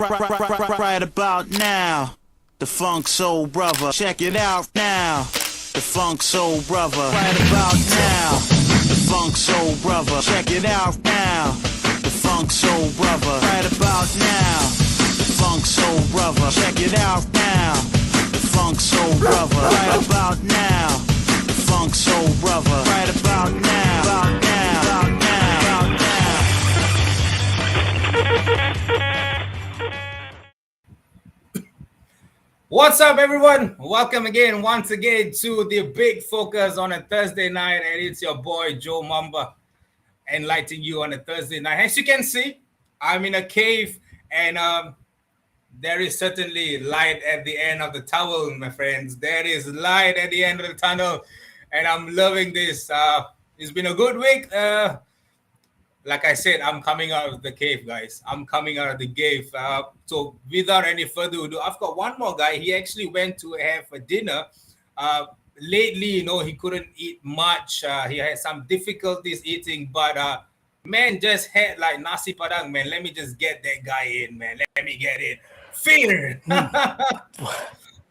Right about now, the Funk Soul Brother. Check it out now, the Funk Soul Brother. Right about now, the Funk Soul Brother. Check it out now, the Funk Soul Brother. Right about now, the Funk Soul Brother. Check it out now, the Funk Soul Brother. Right about now, the Funk Soul Brother. Right about now, about now, about now, about now. What's up, everyone? Welcome once again to the Big Focus on a Thursday night, and it's your boy Joe Mamba enlightening you on a Thursday night. As you can see, I'm in a cave, and there is certainly light at the end of the tunnel, my friends. There is light at the end of the tunnel, and I'm loving this. It's been a good week. Like I said, I'm coming out of the cave, guys. I'm coming out of the cave. So without any further ado, I've got one more guy. He actually went to have a dinner. Lately, he couldn't eat much. He had some difficulties eating, but man just had like nasi padang, man. Let me just get that guy in, man. Let me get in. Fear.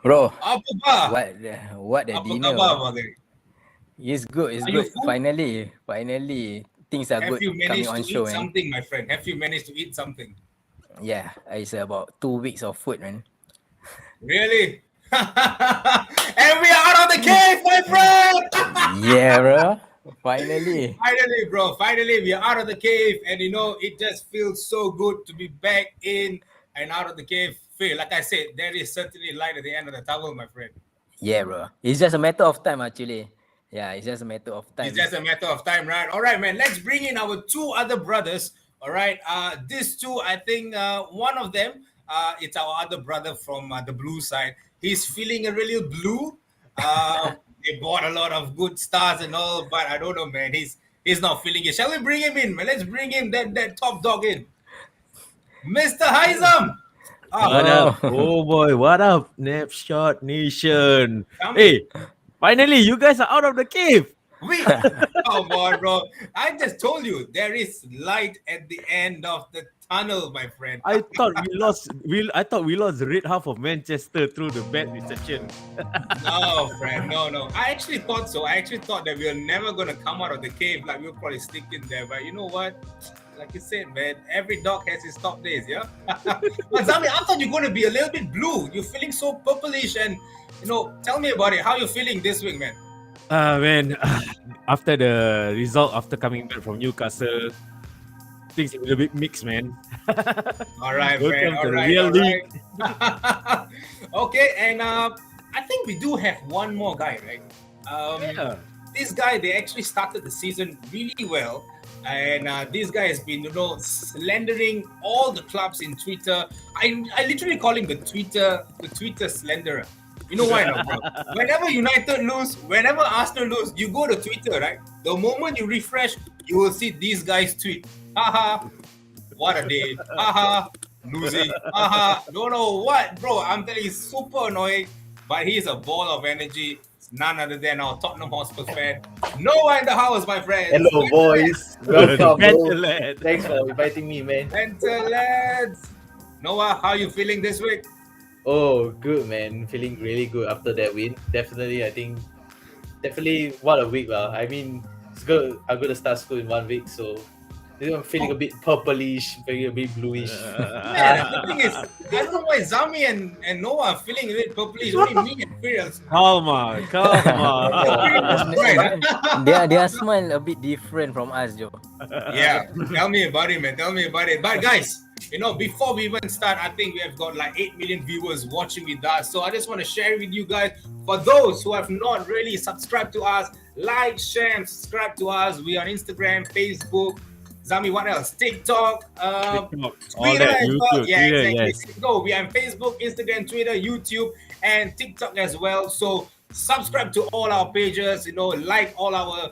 Bro, Apa khabar? what the Apa dinner? khabar, Bagari? It's good. It's Are you good. full? Finally, things are Have good you coming managed on to show, eat man. something, my friend? Have you managed to eat something? Yeah, it's about 2 weeks of food, man. Really? And we are out of the cave, my friend! Yeah, bro. Finally. Finally, bro. Finally, we are out of the cave. And it just feels so good to be back in and out of the cave. Phil, like I said, there is certainly light at the end of the tunnel, my friend. Yeah, bro. It's just a matter of time, actually. Yeah, it's just a matter of time. It's just a matter of time, right? All right, man. Let's bring in our two other brothers. All right. These two, I think one of them, it's our other brother from the blue side. He's feeling a little blue. They bought a lot of good stars and all, but I don't know, man. He's not feeling it. Shall we bring him in, man? Let's bring him that top dog in. Mr. Haizam. What up? Oh boy, what up, Snapshot Nation? Hey, finally, you guys are out of the cave. Come on, bro. I just told you there is light at the end of the tunnel, my friend. I thought we lost. I thought we lost the red half of Manchester through the bad reception. No, friend, no. I actually thought so. I actually thought that we were never gonna come out of the cave. Like we'll probably stick in there. But you know what? Like you said, man, every dog has his top days, yeah. But Zami, I thought you're gonna be a little bit blue. You're feeling so purplish, and tell me about it. How you feeling this week, man? Man, after the result, after coming back from Newcastle, things are a bit mixed, man. All right, Welcome man. to All the right, real all league. right. Okay, and I think we do have one more guy, right? Yeah. This guy, they actually started the season really well. And this guy has been, slandering all the clubs in Twitter. I literally call him the Twitter slanderer. You know why not, bro? Whenever United lose, whenever Arsenal lose, you go to Twitter, right? The moment you refresh, you will see these guys tweet. Haha, what a day. Haha, losing. Haha, don't know what, bro. I'm telling you, super annoying. But he's a ball of energy. None other than our Tottenham Hotspur fan. Noah in the house, my friend. Hello, boys. Welcome, bro. Lad. Thanks for inviting me, man. Lads. Noah, how you feeling this week? Oh, good, man. Feeling really good after that win. Definitely, I think, what a week, I mean, it's good. I'm going to start school in 1 week, so I'm feeling a bit purplish, feeling a bit bluish. Man, the thing is, I don't know why Zami and Noah are feeling a little purplish. Only me and Phil. Come on. Their smile a bit different from us, Joe. Yeah, tell me about it, man. Tell me about it. But guys, before we even start, I think we have got like 8 million viewers watching with us. So I just want to share with you guys, for those who have not really subscribed to us, like, share, and subscribe to us. We are on Instagram, Facebook, Zami, what else? TikTok, Twitter as well. Yeah, Twitter, exactly. yes. So we are on Facebook, Instagram, Twitter, YouTube, and TikTok as well. So subscribe to all our pages, like all our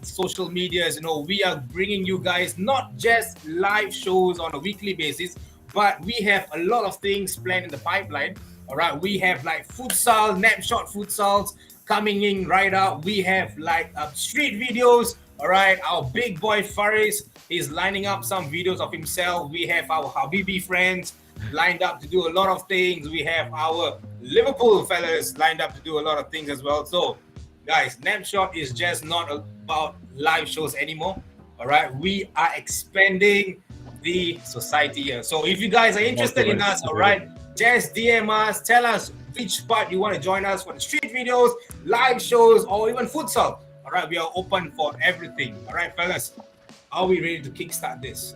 social medias. We are bringing you guys not just live shows on a weekly basis, but we have a lot of things planned in the pipeline. All right, we have like futsal, Snapshot futsals coming in right up. We have like street videos. All right, our big boy Faris is lining up some videos of himself. We have our Habibi friends. lined up to do a lot of things. We have our Liverpool fellas lined up to do a lot of things as well. So, guys, Snapshot is just not about live shows anymore. All right, we are expanding the society here. So, if you guys are interested in us, all right, just DM us, tell us which part you want to join us for the street videos, live shows, or even futsal. All right, we are open for everything. All right, fellas, are we ready to kickstart this?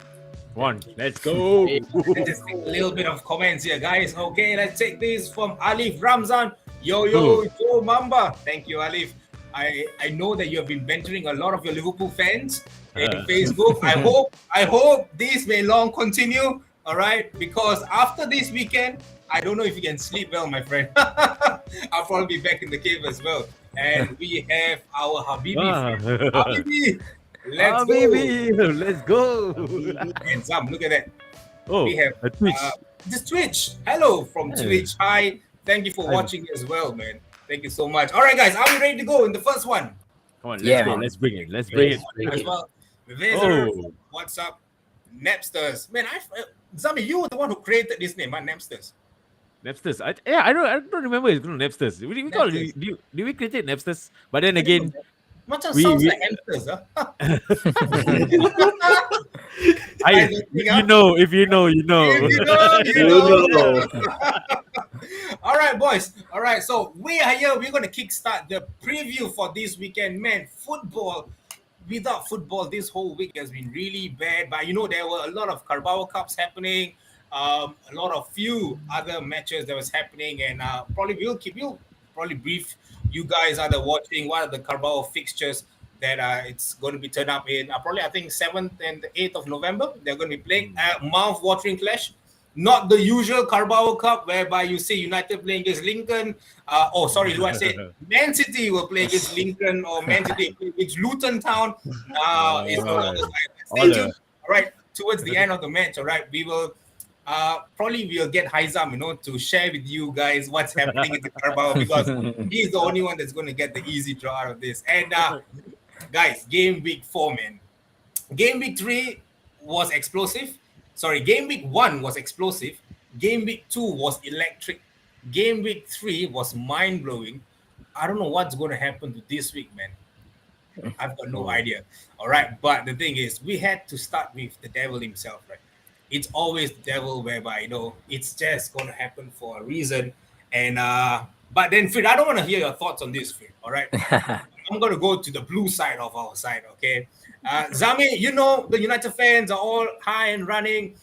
Come on, let's go. Let's just take a little bit of comments here, guys. Okay, let's take this from Alif Ramzan. Yo, Joe Mamba. Thank you, Alif. I know that you have been mentoring a lot of your Liverpool fans in Facebook. I hope this may long continue. All right, because after this weekend, I don't know if you can sleep well, my friend. I'll probably be back in the cave as well. And we have our Habibi. Habibi. Let's go. Baby, let's go. And Zam, look at that. Oh, We have a Twitch. this Twitch. Hello from Twitch. Hi. Thank you for watching as well, man. Thank you so much. All right, guys, are we ready to go in the first one? Come on, let's Yeah, go. man. Let's bring it. Let's bring it. As well. Vizer, Oh. what's up? Napsters. Man, Zami, you were the one who created this name, Napsters. Napsters. I don't remember it's called Napsters. We call it, Napsters. do we create it Napsters? But then again, Macam We- sounds we- like hamsters, huh? you know, if you know, you know. You know. All right, boys. All right, so we are here. We're going to kickstart the preview for this weekend. Man, football, without football, this whole week has been really bad. But you know, there were a lot of Carabao Cups happening, a lot of few other matches that was happening, and we'll probably brief you guys are watching what are the Carabao fixtures that it's going to be turned up in. I think 7th and 8th of November. They're going to be playing a mouth-watering clash. Not the usual Carabao Cup whereby you see United playing against Lincoln. Man City will play against Lincoln or Man City play against Luton Town. It's on the other side. Stay tuned. All right, towards the end of the match, all right, we will probably we'll get Haizam, to share with you guys what's happening in the Carabao because he's the only one that's going to get the easy draw out of this. And guys, game week 4, man. Game week 3 was explosive. Game week 1 was explosive. Game week 2 was electric. Game week 3 was mind-blowing. I don't know what's going to happen to this week, man. I've got no idea. All right, but the thing is, we had to start with the devil himself, right? It's always the devil whereby, it's just going to happen for a reason. And but then, Fred, I don't want to hear your thoughts on this, Fred, all right? I'm going to go to the blue side of our side, okay? Zami, the United fans are all high and running.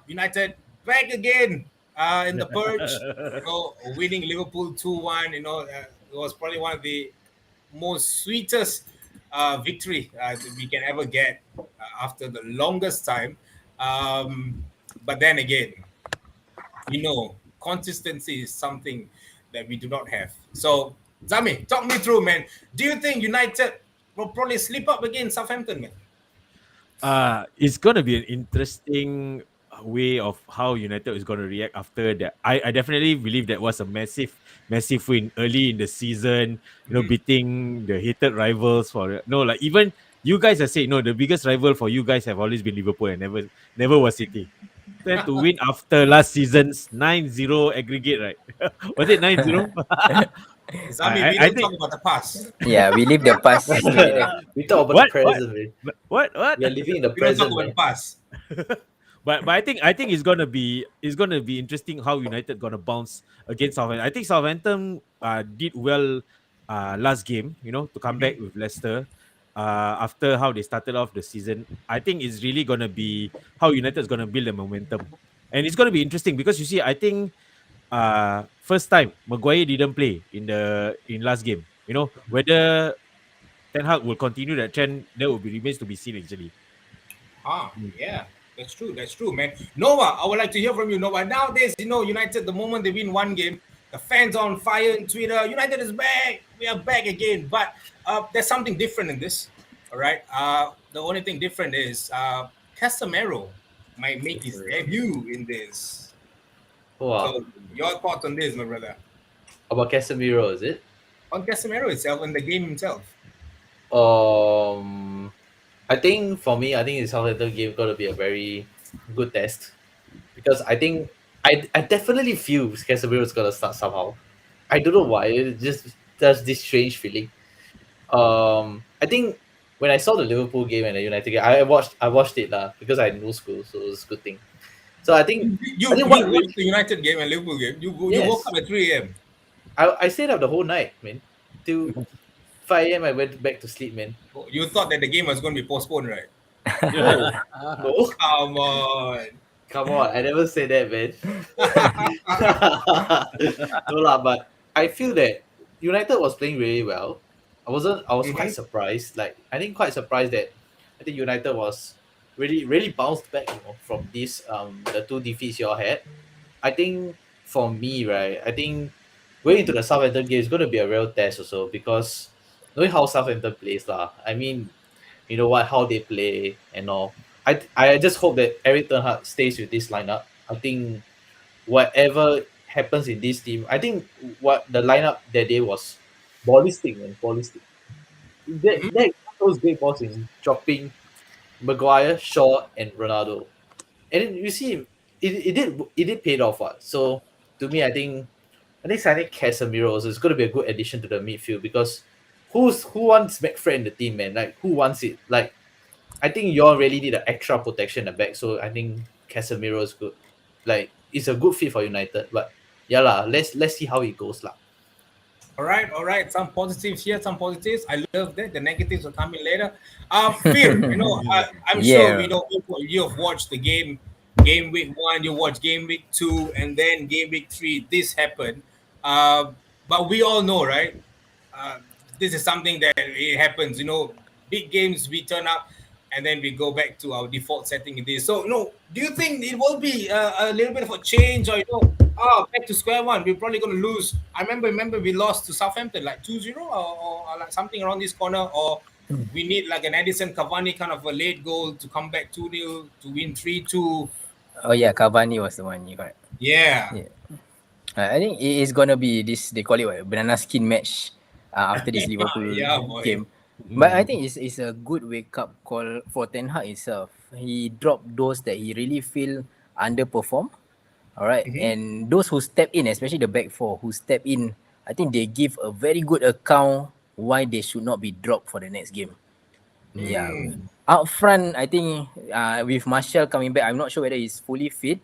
United back again in the purge, winning Liverpool 2-1. It was probably one of the most sweetest victory that we can ever get after the longest time. But then again, consistency is something that we do not have. So, Zami, talk me through, man. Do you think United will probably slip up against Southampton, man? It's gonna be an interesting way of how United is gonna react after that. I definitely believe that was a massive win early in the season. Beating the hated rivals even you guys have said the biggest rival for you guys have always been Liverpool and never was City. Then to win after last season's 9-0 aggregate, right? Was it 9-0? Zami, we don't talk about the past. Yeah, we leave the past. We talk about What? the present, man. What? We are living in the We don't talk present, about man. the past. But I think it's gonna be interesting how United gonna bounce against Southampton. I think Southampton did well last game, to come back with Leicester. After how they started off the season, I think it's really gonna be how United is gonna build the momentum, and it's gonna be interesting because you see, I think first time Maguire didn't play in last game. Whether Ten Hag will continue that trend, that will be remains to be seen actually. Yeah, that's true, man. Noah, I would like to hear from you, Noah. Nowadays, United, the moment they win one game, the fans are on fire in Twitter. United is back. We are back again. But there's something different in this. All right. The only thing different is Casemiro might make his debut in this. Wow. So your thoughts on this, my brother? About Casemiro, is it? On Casemiro itself and the game himself. I think for me, the Southampton game going to be a very good test because I think I definitely feel Casemiro is gonna start somehow. I don't know why. It just does this strange feeling. I think when I saw the Liverpool game and the United game, I watched it because I knew school, so it was a good thing. So You I think you what watched really the United game and Liverpool game. You woke yes up at 3 a.m. I stayed up the whole night, man. Till 5 a.m. I went back to sleep, man. You thought that the game was going to be postponed, right? No, no, Come on. come on, I never said that, man. No lah, but I feel that United was playing really well. I was quite Mhm. surprised. Like I think quite surprised that I think United was really bounced back, from this the two defeats you all had. I think for me, right, I think going into the Southampton game is gonna be a real test also because knowing how Southampton plays lah. I mean, you know what, how they play and all. I just hope that Eric Ten Hag stays with this lineup. I think whatever happens in this team, I think what the lineup that day was ballistic, man, ballistic. That those great balls in dropping Maguire, Shaw, and Ronaldo. And then you see it did paid off what. So to me, I think signing Casemiro also is going to be a good addition to the midfield because who wants McFred in the team, man? Like who wants it? Like I think you all really need an extra protection at the back. So I think Casemiro is good. Like it's a good fit for United. But yeah lah, let's see how it goes lah. All right. Some positives here, some positives. I love that. The negatives will come in later. Fear, I'm sure Yeah. you have watched the game week 1, you watched game week 2, and then game week 3. This happened. But we all know, right? Uh, this is something that it happens. Big games we turn up, and then we go back to our default setting. In this, so do you think it will be a little bit of a change, or back to square one? We're probably going to lose. I remember we lost to Southampton like 2-0 or like something around this corner, or we need like an Edison Cavani kind of a late goal to come back 2-0 to win 3-2. Oh yeah, Cavani was the one. You got. Yeah. I think it is gonna be this. They call it what, banana skin match after this Liverpool Yeah, boy. game. But I think it's a good wake up call for Ten Hag himself. He dropped those that he really feel underperform. All right, and those who step in, especially the back four who step in, I think they give a very good account why they should not be dropped for the next game. Yeah, out front, I think with Martial coming back, I'm not sure whether he's fully fit.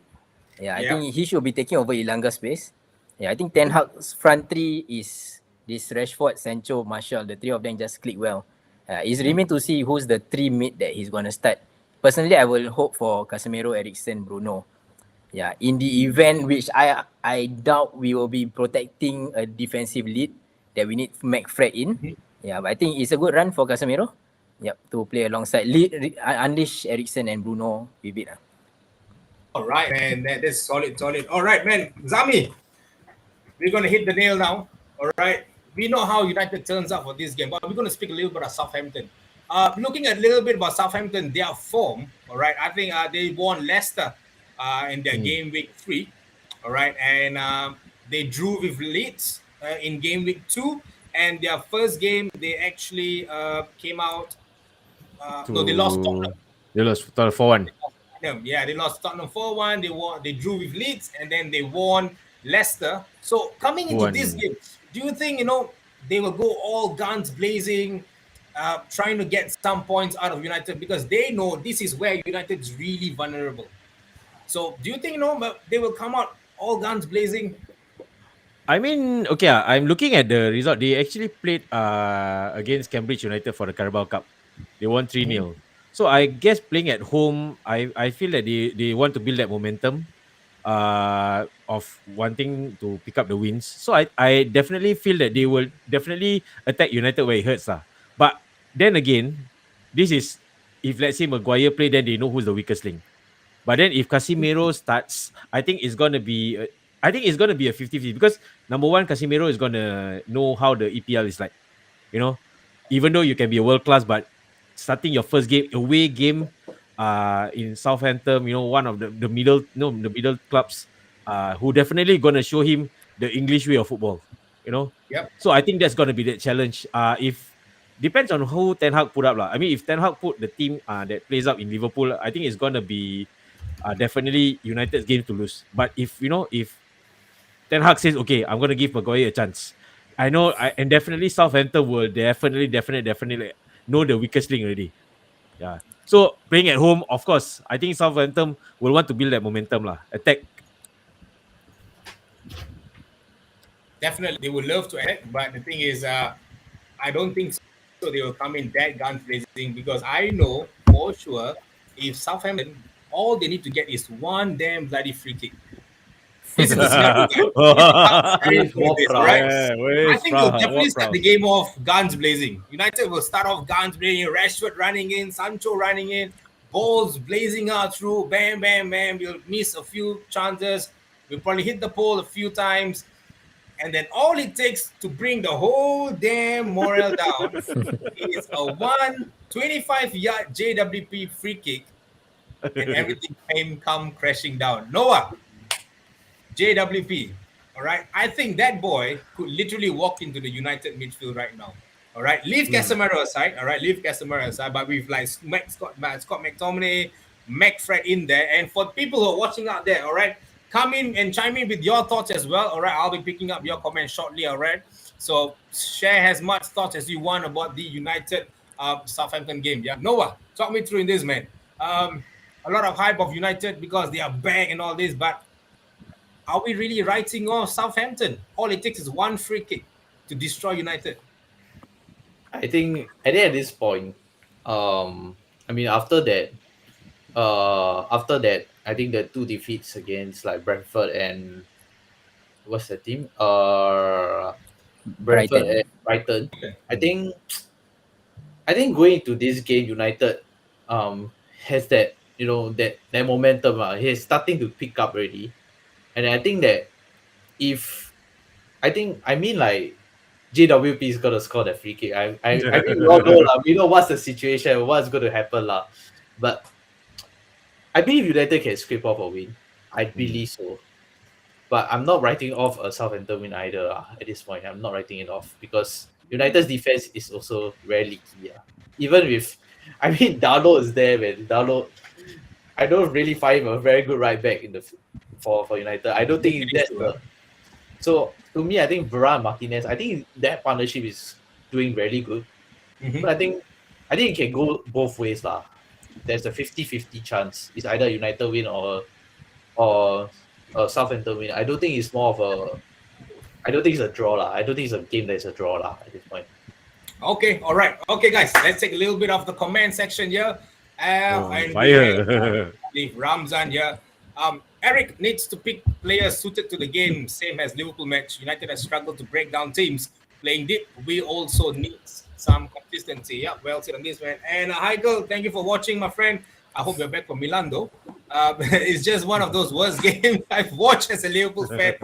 Yeah, I Yeah. think he should be taking over Ilanga's space. Yeah, I think Ten Hag's front three is this Rashford, Sancho, Martial. The three of them just click well. It's remain to see who's the three mid that he's gonna start. Personally, I will hope for Casemiro, Eriksen, Bruno. Yeah, in the event which I doubt we will be protecting a defensive lead that we need McFred in. Yeah, but I think it's a good run for Casemiro. Yep, to play alongside unleash Eriksen and Bruno with it. All right, man. That's solid. All right, man. Zami, we're going to hit the nail now. All right. We know how United turns out for this game, but we're going to speak a little bit about Southampton. Looking at a little bit about Southampton, their form, all right, I think they won Leicester in their game week 3, all right, and they drew with Leeds in game week 2, and their first game, they actually came out, no, they lost Tottenham. They lost 4-1. Yeah, they lost Tottenham 4-1. They drew with Leeds, and then they won Leicester. So coming into this game, do you think they will go all guns blazing, trying to get some points out of United because they know this is where United is really vulnerable? So do you think they will come out all guns blazing? I mean, okay, I'm looking at the result. They actually played against Cambridge United for the Carabao Cup. They won 3-0. So I guess playing at home, I feel that they want to build that momentum of wanting to pick up the wins. So I definitely feel that they will definitely attack United where it hurts. But then again, this is, if let's say Maguire play, then they know who's the weakest link. But then if Casemiro starts, I think it's going to be a 50-50 because number one, Casemiro is going to know how the EPL is like. Even though you can be a world class, but starting your first game, away game in Southampton, one of the middle clubs who definitely going to show him the English way of football, Yep. So I think that's going to be the challenge. If depends on who Ten Hag put up. I mean, if Ten Hag put the team that plays up in Liverpool, I think it's going to be definitely United's game to lose. But if Ten Hag says, okay, I'm gonna give Maguire a chance, and definitely Southampton will definitely know the weakest link already. Yeah. So playing at home, of course, I think Southampton will want to build that momentum lah. Attack. Definitely, they would love to attack, but the thing is, I don't think so. They will come in that guns blazing because I know for sure if Southampton, all they need to get is one damn bloody free kick. This is the scenario, guys. Where's Ward-Prowse? Right? Yeah, I think they'll definitely start the game off guns blazing. United will start off guns blazing, Rashford running in, Sancho running in, balls blazing out through, bam, bam, bam. We'll miss a few chances. We'll probably hit the pole a few times. And then all it takes to bring the whole damn morale down is a 125-yard JWP free kick, and everything come crashing down. Noah, JWP, all right? I think that boy could literally walk into the United midfield right now, all right? Leave Casemiro aside, all right? Leave Casemiro aside, but we've like Scott McTominay, McFred in there. And for people who are watching out there, all right, come in and chime in with your thoughts as well, all right? I'll be picking up your comments shortly, all right? So share as much thoughts as you want about the United Southampton game, yeah? Noah, talk me through in this, man. A lot of hype of United because they are back and all this, but are we really writing off Southampton? All it takes is one free kick to destroy United. I think at this point, after that, I think the two defeats against like Brentford and what's the team? Brentford and Brighton. I think going into this game, United has that that momentum. He's starting to pick up already. And I think that like JWP is gonna score that free kick. I mean we all know we know what's the situation, what's gonna happen lah. But I believe United can scrape off a win. I believe so. But I'm not writing off a Southampton win either at this point. I'm not writing it off because United's defense is also really key. Even with Darlow is there, man. Darlow, I don't really find him a very good right back for United. I don't think that's the. So to me, I think Varane and Martinez, I think that partnership is doing really good. But I think it can go both ways lah. There's a 50-50 chance. It's either United win or Southampton win. I don't think it's more of a. I don't think it's a draw lah. I don't think it's a game that's a draw lah at this point. Okay, all right. Okay, guys, let's take a little bit of the comment section here. Fire. Leave Ramzan here. Eric needs to pick players suited to the game, same as Liverpool match. United has struggled to break down teams. Playing deep, we also need some consistency. Yeah, well said on this, man. And Heigl, thank you for watching, my friend. I hope you're back from Milan, though. It's just one of those worst games I've watched as a Liverpool fan.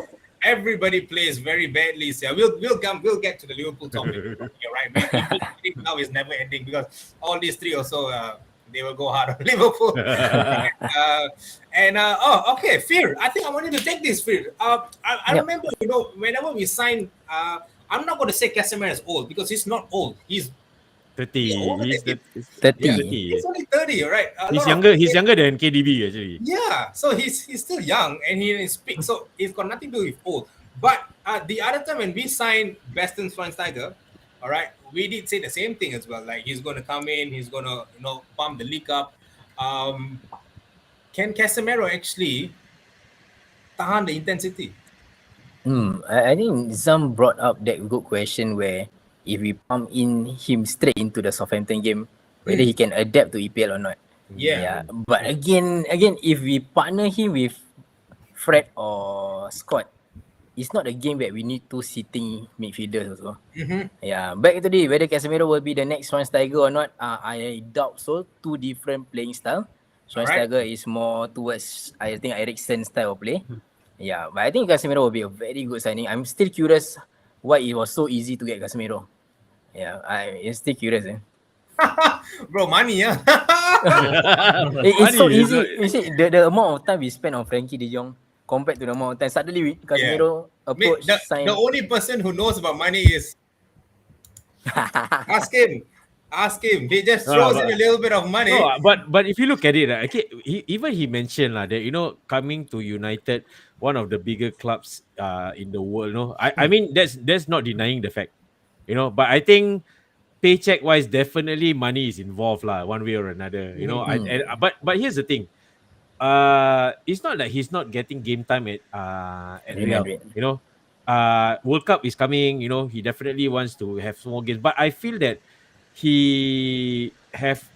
Everybody plays very badly. So we'll get to the Liverpool topic. You're right, man. Now is never ending because all these three also they will go hard on Liverpool. Okay, Fear. I think I wanted to take this, Fear. I remember, whenever we signed, I'm not going to say Casemiro is old because he's not old. He's 30. He's 30. He's only 30, right? He's younger than KDB actually. Yeah, so he's still young and he is big, so it's got nothing to do with old. But the other time when we signed Bastian Schweinsteiger, all right, we did say the same thing as well. Like he's going to come in, he's going to pump the league up. Can Casemiro actually tahan the intensity? I think Zam brought up that good question where if we pump in him straight into the Southampton game, whether he can adapt to EPL or not. Yeah. But again, if we partner him with Fred or Scott, it's not a game that we need two sitting midfielders also. Yeah. Back to whether Casemiro will be the next Schweinsteiger or not, I doubt so. Two different playing style. Schweinsteiger is more towards, I think, Eriksen's style of play. Yeah, but I think Casemiro will be a very good signing. I'm still curious why it was so easy to get Casemiro. Yeah, I'm still curious. Bro, money, yeah. It's so easy. You see, the amount of time we spent on Frankie de Jong compared to the amount of time suddenly Casemiro approached. The only person who knows about money is ask him. Ask him. He just No, throws but- in a little bit of money. No, but if you look at it, okay, he mentioned that coming to United, one of the bigger clubs in the world. I mean that's not denying the fact, but I think paycheck wise, definitely money is involved lah, one way or another. But here's the thing, it's not that he's not getting game time at Real Real. Madrid. World Cup is coming. He definitely wants to have more games. But I feel that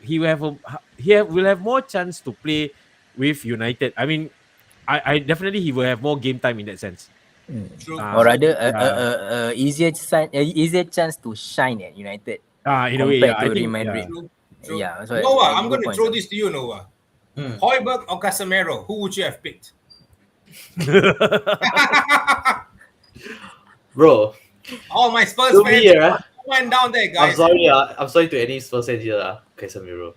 will have more chance to play with United. I mean, I definitely he will have more game time in that sense. True. Or rather, yeah. easier chance to shine at United In a way, compared I to Real think, Madrid. True. True. Yeah, so Noah, I'm good going to points, throw ah. this to you, Noah. Hmm. Højbjerg or Casemiro? Who would you have picked? Bro, All my Spurs to fans, me, yeah, went down there, I'm guys. sorry. I'm sorry to any Spurs fans here, Casemiro.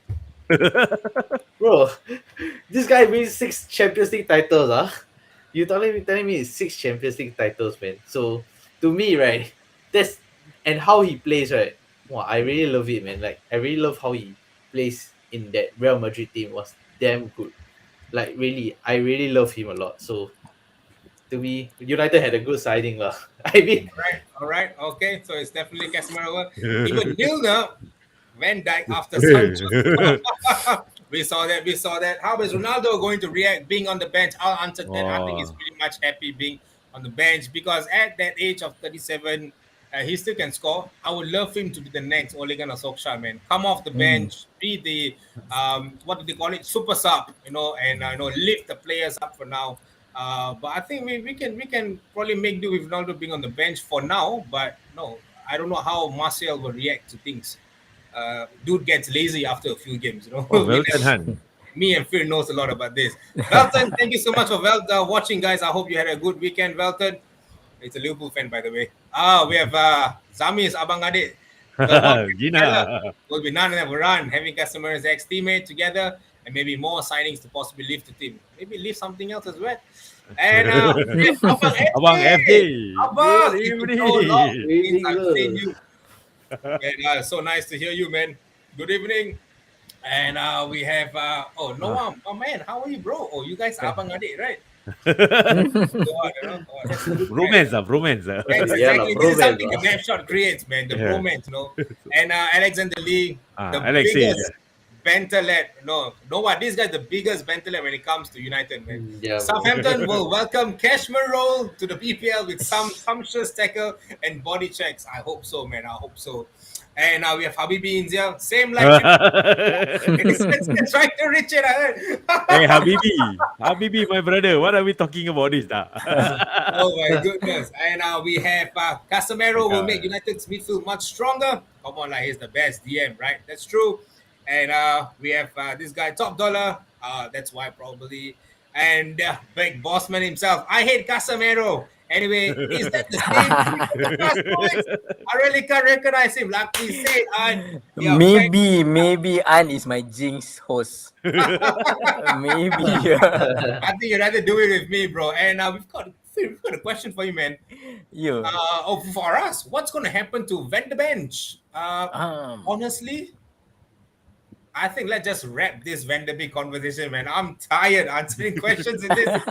Bro, this guy wins 6 Champions League titles. You telling me it's 6 Champions League titles, man. So to me, right, that's and how he plays, right. Wow, I really love it, man. Like I really love how he plays in that Real Madrid team. Was damn good. Like really, I really love him a lot. So to me, United had a good signing, lah. I mean, All right, okay. So it's definitely Casemiro. Even Milner, Van Dijk after Sancho. We saw that. How is Ronaldo going to react being on the bench? I'll answer that. I think he's pretty much happy being on the bench because at that age of 37, he still can score. I would love him to be the next Ole Gunnar Solskjaer, man. Come off the bench, be the what do they call it, super sub, and lift the players up for now. But I think we can probably make do with Ronaldo being on the bench for now. But no, I don't know how Martial will react to things. Dude gets lazy after a few games, Well done, Han. Me and Phil knows a lot about this. Velton, thank you so much for watching, guys. I hope you had a good weekend, Velton. It's a Liverpool fan, by the way. We have Zami's Abang Adik. Gina. Will be none and run, having Casemiro's ex-teammate together, and maybe more signings to possibly lift the team. Maybe lift something else as well. And Abang FJ. Abang, Good it's been evening. so long Really since I've good. seen you. And, so nice to hear you, man. Good evening. And we have Noah, my man, how are you, bro? Oh, you guys are Abang Adik, right? Romance. Yes, Yeah, exactly. la, This is bromance, something lah. the map shot creates, man. The Yeah. bromance, And Alexander Lee, the Alexei, biggest banterlet. Noah, this guy's the biggest banterlet when it comes to United, man. Yeah, bro. Southampton will welcome Cashmere Roll to the PPL with some sumptuous tackle and body checks. I hope so, man. I hope so. And we have Habibi in here. Same like it's right to Richard. I heard. Hey, Habibi, my brother. What are we talking about this? Oh my goodness. And we have Casemiro will make United's midfield much stronger. Come on, he's the best DM, right? That's true. And we have this guy, Top Dollar. That's why probably. And big bossman himself. I hate Casemiro. Anyway, is that the same? I really can't recognize him. Like we said, Maybe An is my jinx host. Maybe. I think you'd rather do it with me, bro. And we've got a question for you, man. For us, what's going to happen to Van de Bench? Honestly, I think let's just wrap this Van de Beek conversation, man. I'm tired answering questions in this.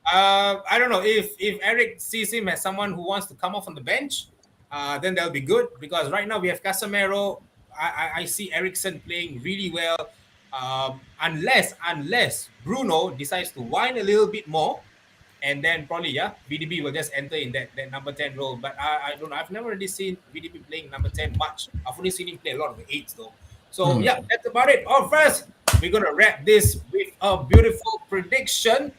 I don't know if Eric sees him as someone who wants to come off on the bench, then that'll be good because right now we have Casemiro. I see Eriksen playing really well. Unless Bruno decides to whine a little bit more, and then probably VDB will just enter in that number 10 role. But I don't know. I've never really seen VDB playing number 10 much. I've only seen him play a lot of the 8s though. So that's about it. First, we're gonna wrap this with a beautiful prediction.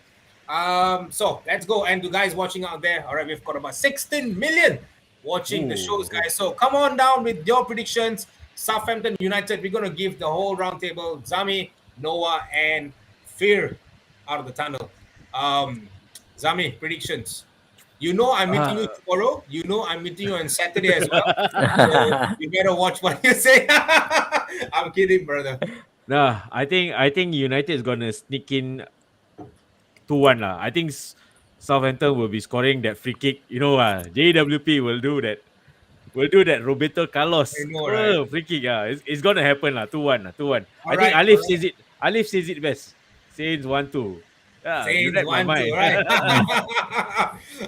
So let's go. And to guys watching out there, all right, we've got about 16 million watching the shows, guys. So come on down with your predictions. Southampton United, we're gonna give the whole round table. Zami, Noah, and Fear out of the tunnel. Zami, predictions. I'm meeting you tomorrow. I'm meeting you on Saturday as well. So you better watch what you say. I'm kidding, brother. No, I think United is gonna sneak in 2-1 lah. I think Southampton will be scoring that free kick. JWP will do that We'll do that. Roberto Carlos. I know, right? Free kick. It's gonna happen. 2-1. 2-1. All I think right, Alif all right. says it. Alif says it best. Saints 1-2. Yeah, you Saints read my 1-2, mind. right?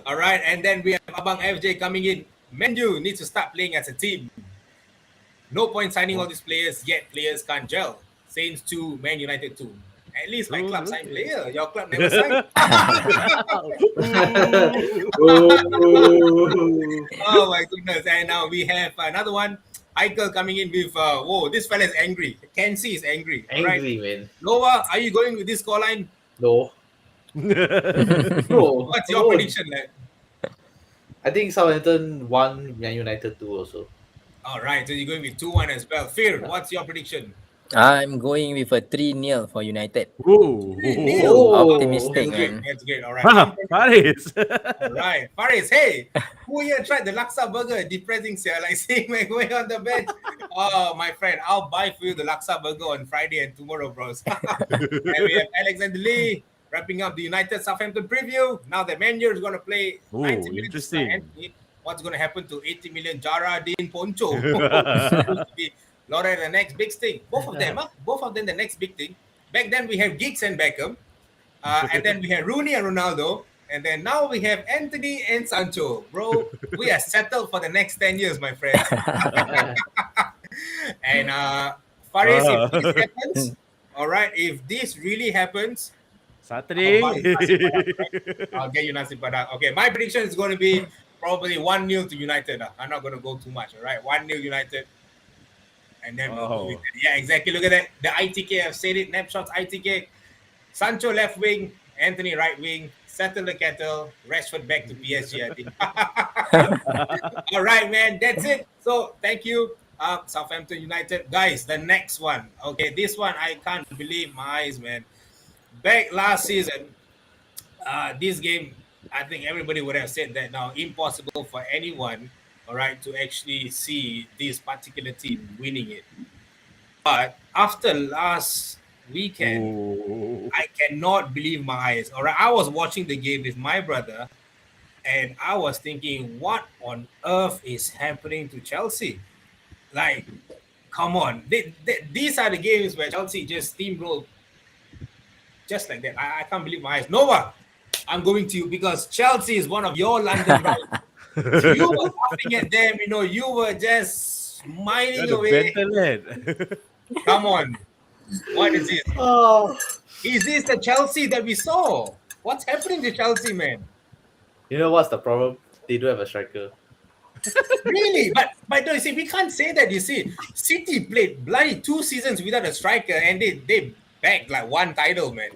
All right, and then we have Abang FJ coming in. Man U needs to start playing as a team. No point signing all these players, yet players can't gel. Saints 2, Man United 2. At least my club signed player. Your club never signed. Oh. Oh my goodness. And now we have another one. Eichel coming in with, whoa, this fella is angry. Kenzie is angry. All right. Angry, man. Noah, are you going with this scoreline? No. No. What's your no. prediction, lad? I think Southampton 1, Man United 2 also. All right, so you're going with 2-1 as well. Fear, what's your prediction? I'm going with a 3-0 for United. Ooh. Oh. Optimistic, That's great. man. That's great. All right. Faris. All right. Faris, hey, who here tried the laksa burger? Depressing, sir. Like seeing me going on the bench. Oh, my friend, I'll buy for you the laksa burger on Friday and tomorrow, bros. And we have Alexander Lee wrapping up the United Southampton preview. Now the Man U is going to play Ooh, 90 minutes. interesting. Anthony. What's going to happen to 80 million Jara Dean Poncho? Supposed to be Laura the next big thing. Both of them, both of them the next big thing. Back then we have Giggs and Beckham. And then we had Rooney and Ronaldo. And then now we have Anthony and Sancho. Bro, we are settled for the next 10 years, my friend. And Faris, if this happens, all right, if this really happens, Saturday. I'll get you nasi padang. Okay, my prediction is going to be probably 1-0 to United. I'm not going to go too much, all right? 1-0 United. And then we'll go with it. Yeah, exactly. Look at that. The ITK, I've said it. Napshots, ITK. Sancho left wing, Anthony right wing. Settle the kettle. Rashford back to PSG, I think. All right, man. That's it. So thank you, Southampton United. Guys, the next one. Okay, this one, I can't believe my eyes, man. Back last season, this game, I think everybody would have said that now impossible for anyone, all right, to actually see this particular team winning it. But after last weekend, I cannot believe my eyes. All right, I was watching the game with my brother, and I was thinking, what on earth is happening to Chelsea? Like, come on. These are the games where Chelsea just steamrolled just like that. I can't believe my eyes. Noah, I'm going to you because Chelsea is one of your London rivals. You were laughing at them, you were just smiling away. Come on. What is this? Oh. Is this the Chelsea that we saw? What's happening to Chelsea, man? You know what's the problem? They don't have a striker. Really? But no, you see, we can't say that, you see. City played bloody 2 seasons without a striker and they bagged like 1 title, man.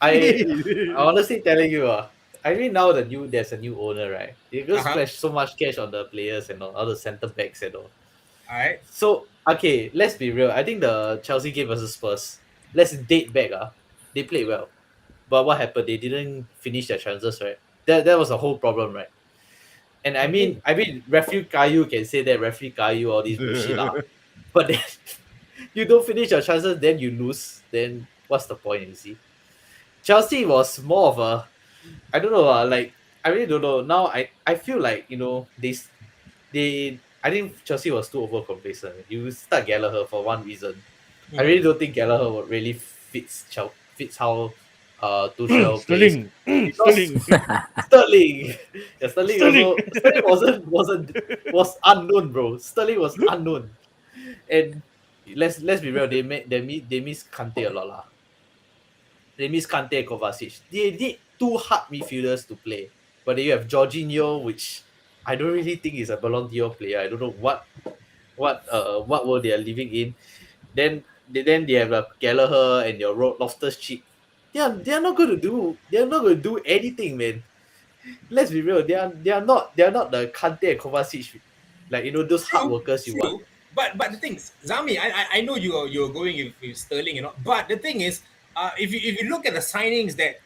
I honestly telling you, I mean now there's a new owner, right? They just splash so much cash on the players and all the centre backs and all. Alright. So okay, let's be real. I think the Chelsea game versus Spurs, let's date back. They played well. But what happened? They didn't finish their chances, right? That was the whole problem, right? And I mean, referee Caillou can say that, referee Caillou, all these bullshit. But then you don't finish your chances, then you lose. Then what's the point, you see? Chelsea was more of a, I don't know, like, I really don't know. Now I feel like, I think Chelsea was too over complacent. You start Gallagher for one reason. I really don't think Gallagher really fits how Tuchel plays. Sterling. Yeah, Sterling was unknown, bro. Sterling was unknown. And let's be real, they miss Kante a lot lah. They miss Kante and Kovacic. They need 2 hard midfielders to play. But then you have Jorginho, which I don't really think is a Ballon d'Or player. I don't know what world they are living in. Then they have Gallagher and your Loftus-Cheek. They are not going to do anything, man. Let's be real. They are not the Kante and Kovacic, like those hard workers you want. But the thing is, Zami, I know you're going with Sterling, but the thing is, if you look at the signings that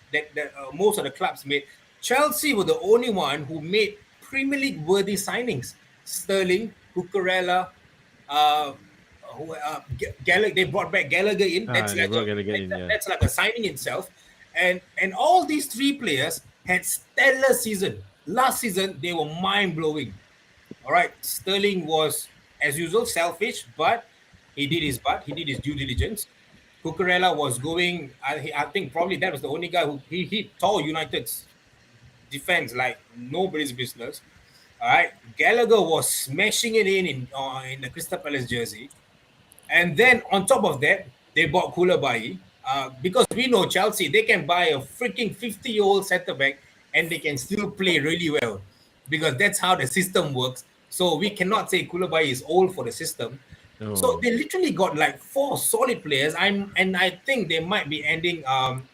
most of the clubs made, Chelsea were the only one who made Premier League worthy signings. Sterling, Cucurella, they brought back Gallagher in. That's like a signing itself. And all these 3 players had stellar season. Last season they were mind blowing. All right, Sterling was, as usual, selfish, but he did his part. He did his due diligence. Cucurella was going. I think probably that was the only guy who he tore United's defense like nobody's business. All right, Gallagher was smashing it in the Crystal Palace jersey. And then on top of that, they bought Koulibaly because we know Chelsea, they can buy a freaking 50-year-old centre back and they can still play really well because that's how the system works. So we cannot say Koulibaly is old for the system. So Oh. they literally got like 4 solid players. And I think they might be ending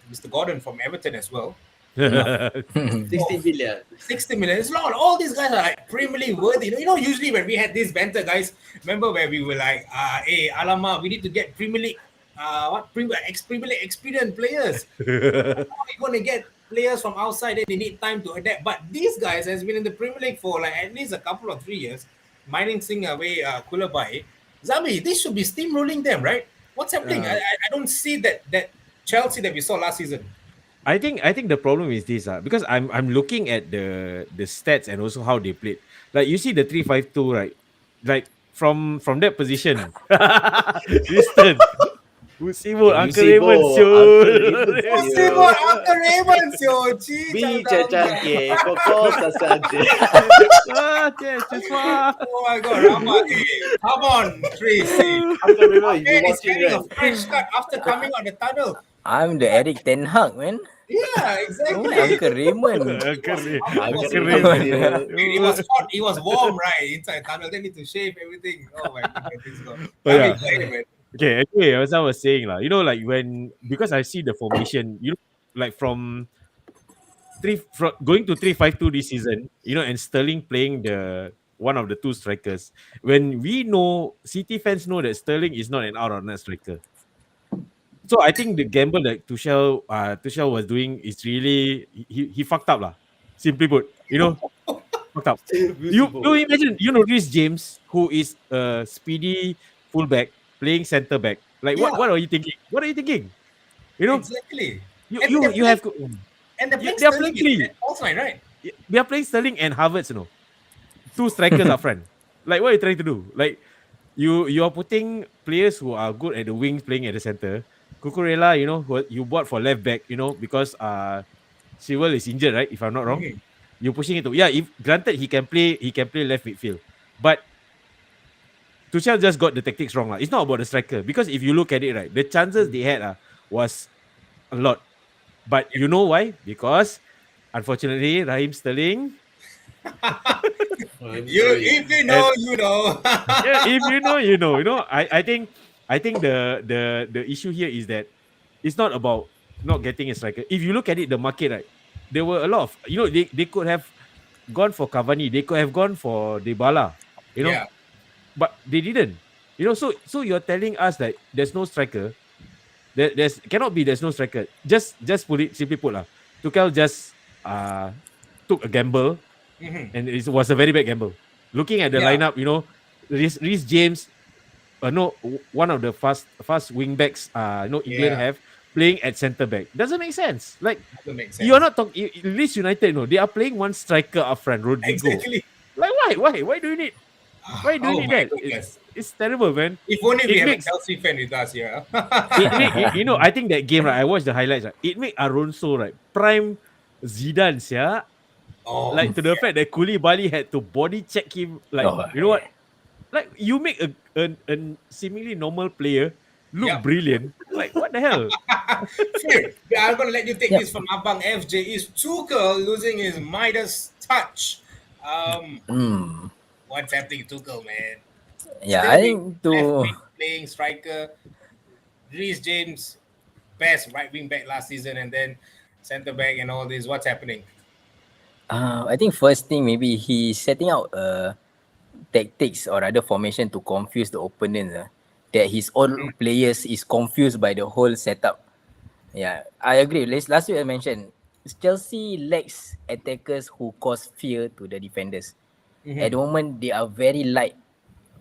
Mr. Gordon from Everton as well. 16 billion. 60 million. It's a lot. All these guys are like Premier League worthy. Usually when we had this banter, guys, remember where we were like, hey, Alama, we need to get Premier League, Premier League experienced players. How are we going to get players from outside? They need time to adapt. But these guys has been in the Premier League for like at least a couple of 3 years, minusing away Koulibaly. Zabi, this should be steamrolling them, right? What's happening? I don't see that Chelsea that we saw last season. I think the problem is this because I'm looking at the stats and also how they played. Like you see the 3-5-2, right? Like from that position. Listen. Musibo, Uncle Raymond, Musibo, Uncle Raymond, Bicha cantik, kau sasaja. Oh my God, Rahman, come on, Tracy. Uncle Raymond, you Man is watching getting a right? fresh cut after coming out the tunnel. I'm the Eric Ten Hag, man. Yeah, Oh, exactly. Uncle Raymond. Uncle Raymond. It was hot, it was warm, right? Inside tunnel, they need to shave everything. Oh my goodness. Oh, yeah. Man. Okay, anyway, as I was saying, like because I see the formation, like from going to 3-5-2 this season, and Sterling playing the one of the two strikers. When we know City fans know that Sterling is not an out-and-out striker. So I think the gamble that Tuchel was doing is really he fucked up lah. Simply put, fucked up. You imagine, Reece James, who is a speedy fullback playing centre back. Like Yeah. what are you thinking? What are you thinking? Exactly. You have to. And the They are playing three. offline, right? They are playing Sterling and Havertz, two strikers up front. Like, what are you trying to do? Like, you are putting players who are good at the wings playing at the center. Cucurella, who you bought for left back, because Sewell is injured, right? If I'm not wrong, you're pushing it to if granted he can play left midfield, but Tuchel just got the tactics wrong. It's not about the striker because if you look at it, right, the chances they had was a lot. But you know why? Because unfortunately, Raheem Sterling. If you know, you know. Yeah, if you know, you know. I think the issue here is that it's not about not getting a striker. If you look at it, the market, right, there were a lot of they could have gone for Cavani, they could have gone for Dybala, Yeah. but they didn't. So you're telling us that there's no striker. There's no striker. Just put it simply put Tuchel just took a gamble, and it was a very bad gamble. Looking at the lineup, Reece James, one of the fast wing backs, England have playing at centre back doesn't make sense. Like Doesn't make sense. you're not talking. Leeds United, they are playing one striker up front, Rodrigo. Exactly. Like why do you need? Why do you need my that? goodness. It's terrible, man. If only we It have makes- a Chelsea fan with us here. I think that game, right, I watched the highlights, right, it made Alonso, right, prime Zidane, like to the fact that Koulibaly had to body check him, like, you know what? Like, you make a seemingly normal player look Yeah. brilliant. Like, what the hell? Phil, I'm going to let you take this from Abang FJ. Is Tuchel losing his Midas touch? What's happening, Tuchel, man? Yeah, Still I being think to left wing playing striker. Reece James, best right wing back last season, and then centre back and all this. What's happening? I think first thing maybe he's setting out tactics or other formation to confuse the opponents. That his own players is confused by the whole setup. Yeah, I agree. Last week I mentioned Chelsea lacks attackers who cause fear to the defenders. At the moment, they are very light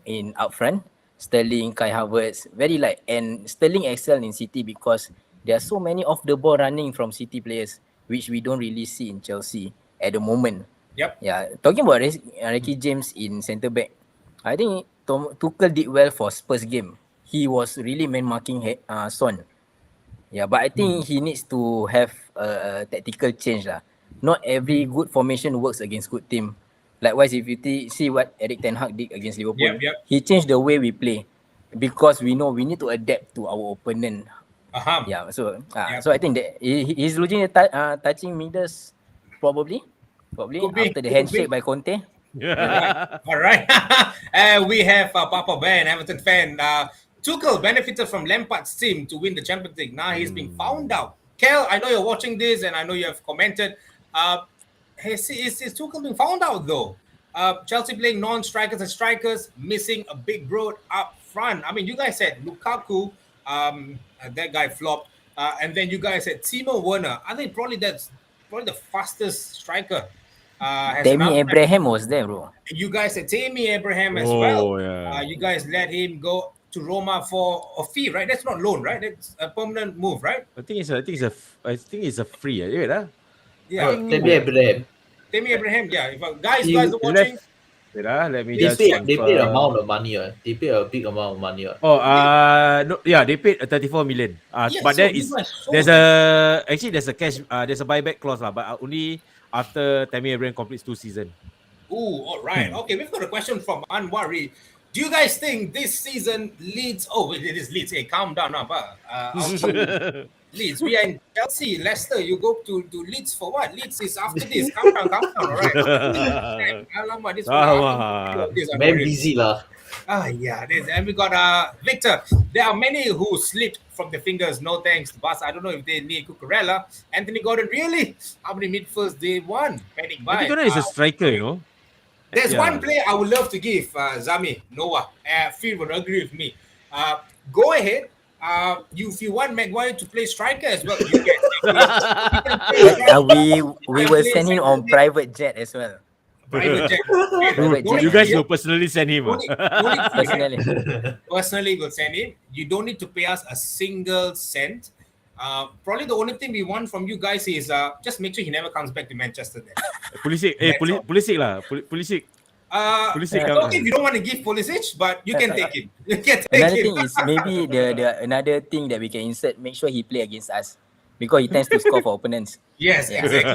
in up front. Sterling, Kai Havertz, very light. And Sterling excel in City because there are so many off the ball running from City players, which we don't really see in Chelsea at the moment. Yep. Yeah, talking about Ricky James in centre back, I think Tuchel did well for Spurs game. He was really man marking Son. Yeah, but I think he needs to have a tactical change lah. Not every good formation works against good team. Likewise, if you see what Eric Ten Hag did against Liverpool, Yep. he changed the way we play because we know we need to adapt to our opponent. Yeah, so Yep. so I think that he's losing the touching middles probably Could be, after the could handshake be. by Conte. All right. We have Papa Bear, an Everton fan. Tuchel benefited from Lampard's team to win the Champions League. Now he's been found out. Kel, I know you're watching this and I know you have commented. Is Tuchel being found out though? Chelsea playing non-strikers and strikers, missing a big broad up front. I mean, you guys said Lukaku, that guy flopped. And then you guys said Timo Werner. I think that's probably the fastest striker. Tammy Abraham was there, bro. You guys said Tammy Abraham as well. Yeah. You guys let him go to Roma for a fee, right? That's not loan, right? That's a permanent move, right? I think it's a free. Yeah. Maybe Abraham. Tammy Abraham, yeah. If guys He are watching, Let me They just paid amount of money. They paid a big amount of money. no, yeah, they paid 34 million. Yeah, But so there you is guys sold there's a cash there's a buyback clause lah, but only after Tammy Abraham completes 2 seasons. ooh, all right. Okay, we've got a question from Anwari. Do you guys think this season Leeds? Oh, it is Leeds. Hey, calm down now, Leeds. We are in Chelsea, Leicester. You go to Leeds for what? Leeds is after this. Calm down, all right. Alamak, this one. Very busy lah. Yeah. And we got Victor. There are many who slipped from the fingers. No thanks, boss. I don't know if they need Cucurella. Anthony Gordon, really? How many midfields they won? Panic buy. Anthony Gordon is a striker, you know. There's one player I would love to give, Zami, Noah. Phil would agree with me. Go ahead. If you want Maguire to play striker as well, you can. We will send him on private jet as well. Private jet. Private jet. You guys will personally send him. Personally, we'll send him. You don't need to pay us a single cent. Probably the only thing we want from you guys is just make sure he never comes back to Manchester. Then. Pulisic, Pulisic lah. Pulisic. Pulisic it's okay if you don't want to give Pulisic, but you can take him. You can take Another him. thing is maybe the another thing that we can insert, make sure he play against us because he tends to score for opponents. Yes, exactly.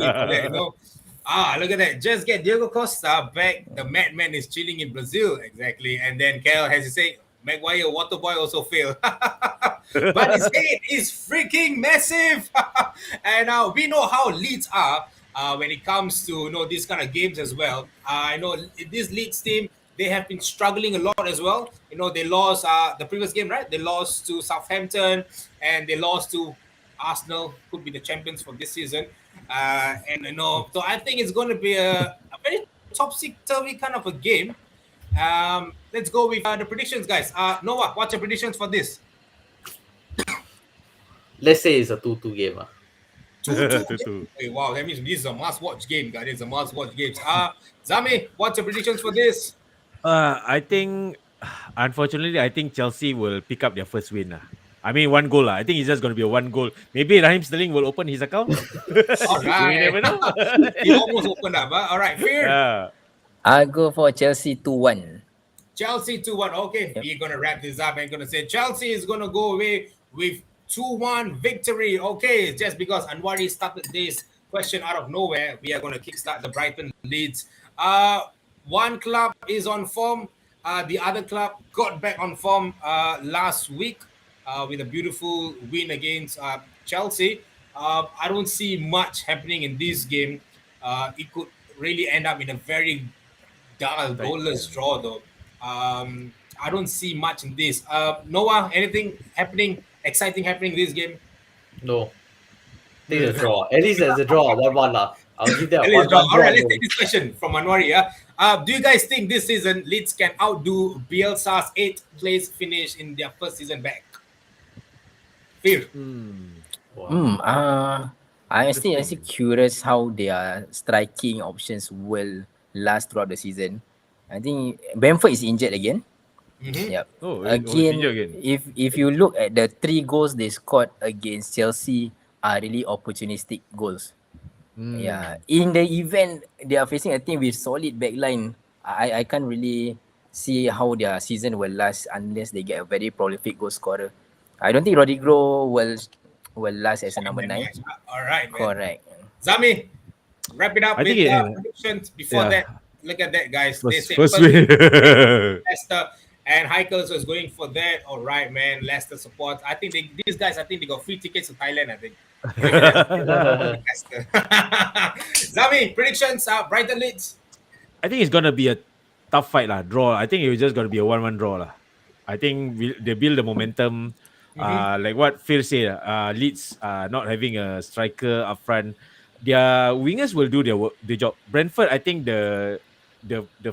Look at that. Just get Diego Costa back. The madman is chilling in Brazil. Exactly. And then Kel has to say, Maguire, Waterboy also failed. But his head is freaking massive. And we know how Leeds are when it comes to these kind of games as well. I know this Leeds team, they have been struggling a lot as well. They lost the previous game, right? They lost to Southampton and they lost to Arsenal, could be the champions for this season. So I think it's going to be a very topsy-turvy kind of a game. Let's go with the predictions, guys. Noah, what's your predictions for this? Let's say it's a 2-2 game. 2-2. Hey, wow, that means this is a must-watch game, guys. It's a must-watch game. Zami, what's your predictions for this? I think, unfortunately, Chelsea will pick up their first win. I mean, 1 goal. I think it's just going to be a 1 goal. Maybe Raheem Sterling will open his account. All right. We never know. He almost opened up. All right, Fear. Yeah. I'll go for Chelsea 2-1. Chelsea 2-1. Okay, we're going to wrap this up and going to say Chelsea is going to go away with 2-1 victory. Okay, just because Anwari started this question out of nowhere, we are going to kickstart the Brighton Leeds. One club is on form. The other club got back on form last week with a beautiful win against Chelsea. I don't see much happening in this game. It could really end up in a very dull, goalless draw, though. I don't see much in this. Noah, anything exciting happening in this game? No. I think it's a draw. At least there's a draw. 1-1 lah. I'll give that a 1-1 draw. All right, let's take this question from Anwari. Do you guys think this season Leeds can outdo Bielsa's 8th place finish in their first season back? Fear. I'm still curious how their striking options will last throughout the season. I think Bamford is injured again. Mm-hmm. Yep. Again. If you look at the 3 goals they scored against Chelsea are really opportunistic goals. Yeah, in the event they are facing a team with solid backline, I can't really see how their season will last unless they get a very prolific goal scorer. I don't think Rodrigo will last as a In number that 9. match. All right, man. Correct. Zami, wrap it up I think with it, predictions. Before yeah, that, look at that, guys. They first said first first win. Leicester, and Heikel was going for that. All right, man. Leicester support. I think these guys. I think they got free tickets to Thailand. I think. Maybe that's Leicester. Zami, predictions. Brighton Leeds. I think it's gonna be a tough fight lah. Draw. I think it's just gonna be a 1-1 draw lah. I think they build the momentum. Like what Phil said, Leeds not having a striker up front. Their wingers will do their job. Brentford, I think the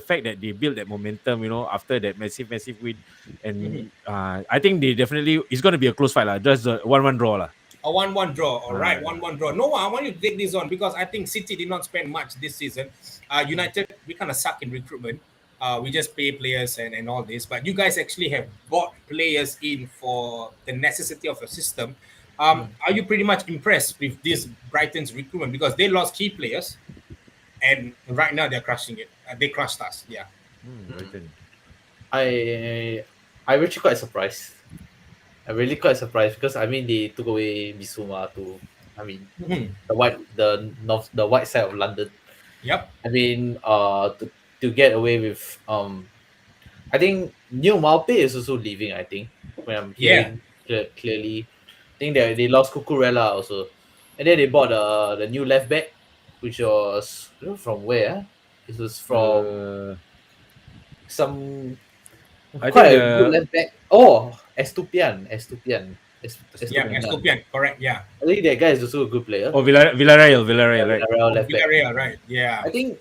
fact that they built that momentum, after that massive win, and I think they definitely it's gonna be a close fight lah. Just a 1-1 draw lah. A 1-1 draw. All right, Yeah. 1-1 draw. No, I want you to take this on because I think City did not spend much this season. United, we kind of suck in recruitment. We just pay players and all this. But you guys actually have bought players in for the necessity of a system. Are you pretty much impressed with this Brighton's recruitment? Because they lost key players and right now they're crushing it. They crushed us. Yeah. Brighton. I'm actually quite surprised. I'm really quite surprised because I mean they took away Bissouma to, I mean the white side of London. Yep. I mean to get away with I think Neil Maupay is also leaving. I think when I'm hearing clearly, I think they lost Cucurella also, and then they bought the new left back, which was from where? It was from some I quite think a good left back. Oh, Estupian. Yeah, Estupian. Correct. Yeah. I think that guy is also a good player. Oh, Villarreal, right? Villarreal left back. Villarreal, right. Yeah. I think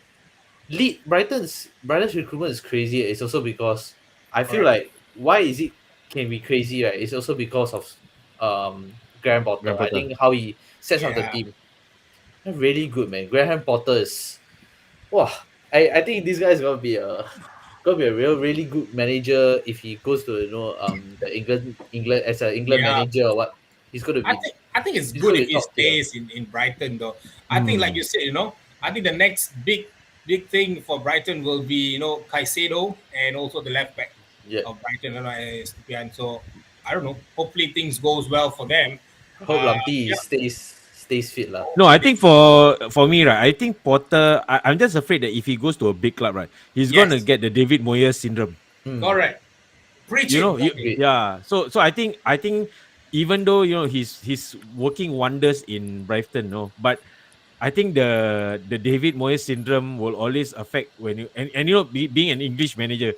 Brighton's recruitment is crazy. It's also because I feel Correct. like why is it can be crazy, right? It's also because of Graham Potter. Graham I Potter. think how he sets up the Yeah. team. They're really good, man. Graham Potter is wow. I think this guy is gonna be a really good manager if he goes to the England as an England Yeah. manager or what. He's gonna be I think it's He's good gonna if be he top tier. stays in Brighton though. I think like you said, I think the next big thing for Brighton will be, Caicedo and also the left back yeah. of Brighton, Estupian. So I don't know. Hopefully things goes well for them. Hope Lamptey stays fit lah. No, I think for me, right, I think Potter, I'm just afraid that if he goes to a big club, right, he's gonna Yes. get the David Moyes syndrome. Correct. Preach it. Zami. Yeah. So I think even though he's working wonders in Brighton, but I think the David Moyes syndrome will always affect when you and being an English manager,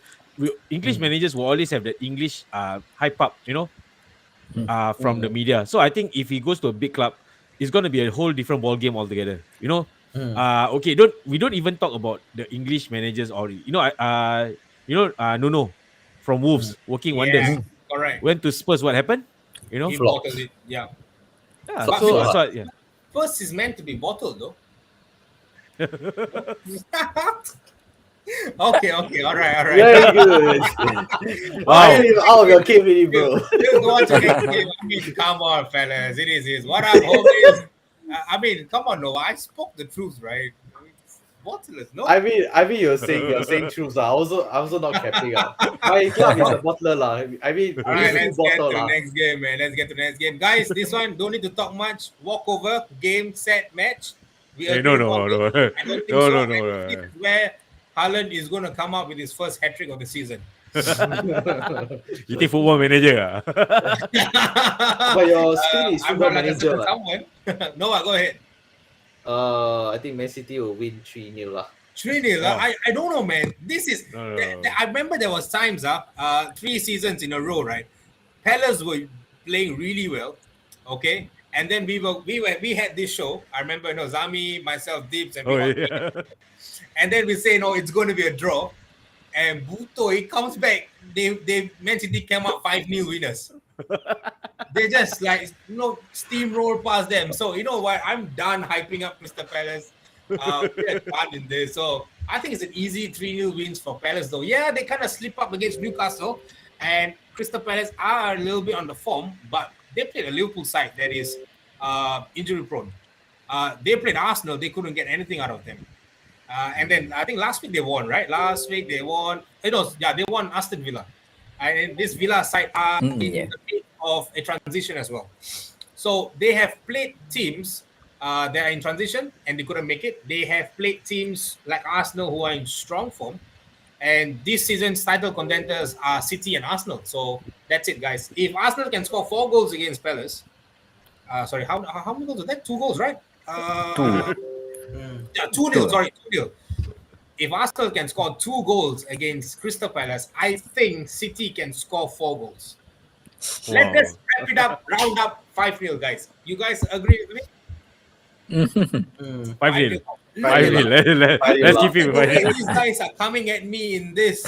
English managers will always have the English hype up, from the media. So I think if he goes to a big club, it's gonna be a whole different ball game altogether. Okay, we don't even talk about the English managers or Nuno from Wolves working wonders. Yeah. Correct. Went to Spurs, what happened? He Flopped. bottled it. Yeah. Yeah. But So, because- yeah. First is meant to be bottled though. Okay. All right. Very good. Wow. Out of your cave, really, bro. Just watch the next game. I mean, come on, fellas. It is. What I'm hoping is, come on, Noah. I spoke the truth, right? Bottlers, no? I mean, you're saying truth, lah. I'm also not capping, lah. My club is a bottler, lah. I mean, All right, it's let's a get to bottle, the lah. next game, man. Let's get to the next game. Guys, this one, don't need to talk much. Walk over, game, set, match. We Hey, agree no. on this. I don't think No, so. no, And no. this is where Haaland is going to come out with his first hat-trick of the season. You think football manager? But your screen is I'm football not like a manager, certain lah. someone. Noah, go ahead. I think Man City will win 3-0, lah. 3-0. Wow. I don't know, man. This is. No. I remember there was times, 3 seasons in a row, right? Palace were playing really well, okay, and then we had this show. I remember, Zami, myself, Dips, and Oh, we yeah. and then we say, no, it's going to be a draw, and Buto he comes back. They Man City came out 5-0 winners. They just steamroll past them. So you know what? I'm done hyping up Crystal Palace. We are done in this. So I think it's an easy 3-0 wins for Palace, though. Yeah, they kind of slip up against Newcastle, and Crystal Palace are a little bit on the form, but they played a Liverpool side that is injury prone. They played Arsenal. They couldn't get anything out of them. And then I think last week they won, right? Last week they won. They won Aston Villa. And this Villa side are in yeah. the midst of a transition as well. So they have played teams that are in transition and they couldn't make it. They have played teams like Arsenal who are in strong form. And this season's title contenders are City and Arsenal. So that's it, guys. If Arsenal can score 4 goals against Palace, sorry, how many goals was that? 2 goals, right? 2-0, sorry, 2-0. If Arsenal can score 2 goals against Crystal Palace, I think City can score 4 goals. Let's just wrap it up, round up 5-0, guys. You guys agree with me? 5-0. 5-0. Let's keep it. The way these guys are coming at me in this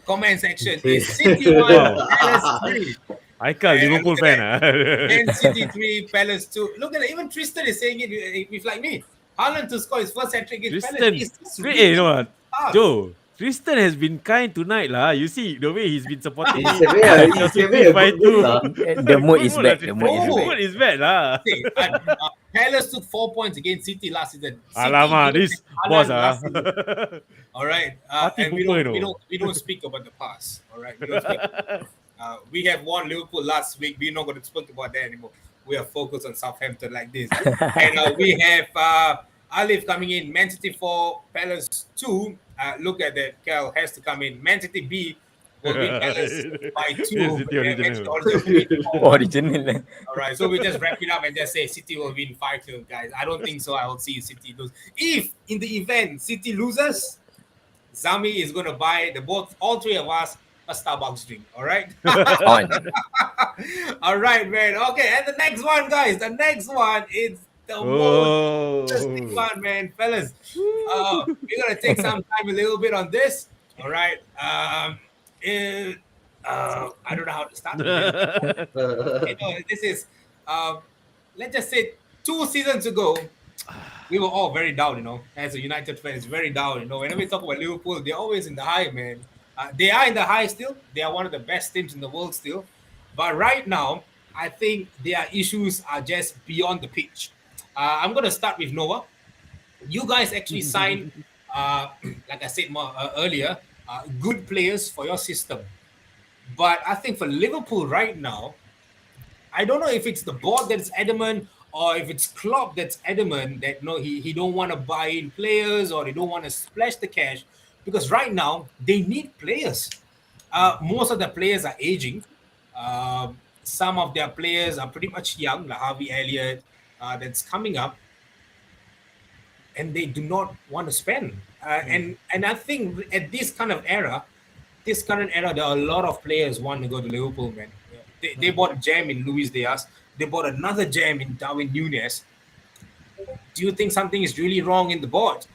comment section is City 1, Palace 3. I can't Liverpool fan. Man City 3, Palace 2. Look at it, even Tristan is saying it if like me. Haaland to score his first hat-trick against Palace. You know what? Joe, Tristan has been kind tonight lah. You see the way he's been supporting. He's a very good mood lah. The mood is back. The mood is The back. mood is back lah. Palace took 4 points against City last season. Alamak, City this Haaland boss last season. All right, Party and we pooper, don't speak about the past. All right, we have won Liverpool last week. We're not going to speak about that anymore. We are focused on Southampton like this, and we have Alif coming in. Man City 4, Palace 2. Look at that. Cal has to come in. Man City B will beat Palace by 2. Yes, City original. Original. All right, so we just wrap it up and just say City will win 5-2, guys. I don't think so. I will see City lose. If in the event City loses, Zami is going to buy all three of us a Starbucks drink. All right. All right, man. Okay, and the next one, guys. The next one is the most interesting one, man, fellas. We're gonna take some time a little bit on this. All right. I don't know how to start. This is let's just say 2 seasons ago, we were all very down, as a United fans, very down. Whenever we talk about Liverpool, they're always in the high, man. They are in the high still. They are one of the best teams in the world still. But right now, I think their issues are just beyond the pitch. I'm going to start with Noah. You guys actually signed, like I said earlier, good players for your system. But I think for Liverpool right now, I don't know if it's the board that's adamant or if it's Klopp that's adamant that he don't want to buy in players or they don't want to splash the cash. Because right now, they need players. Most of the players are aging. Some of their players are pretty much young, like Harvey Elliott, that's coming up. And they do not want to spend. And I think at this current era, there are a lot of players want to go to Liverpool, man. They bought a gem in Luis Diaz. They bought another gem in Darwin Núñez. Do you think something is really wrong in the board?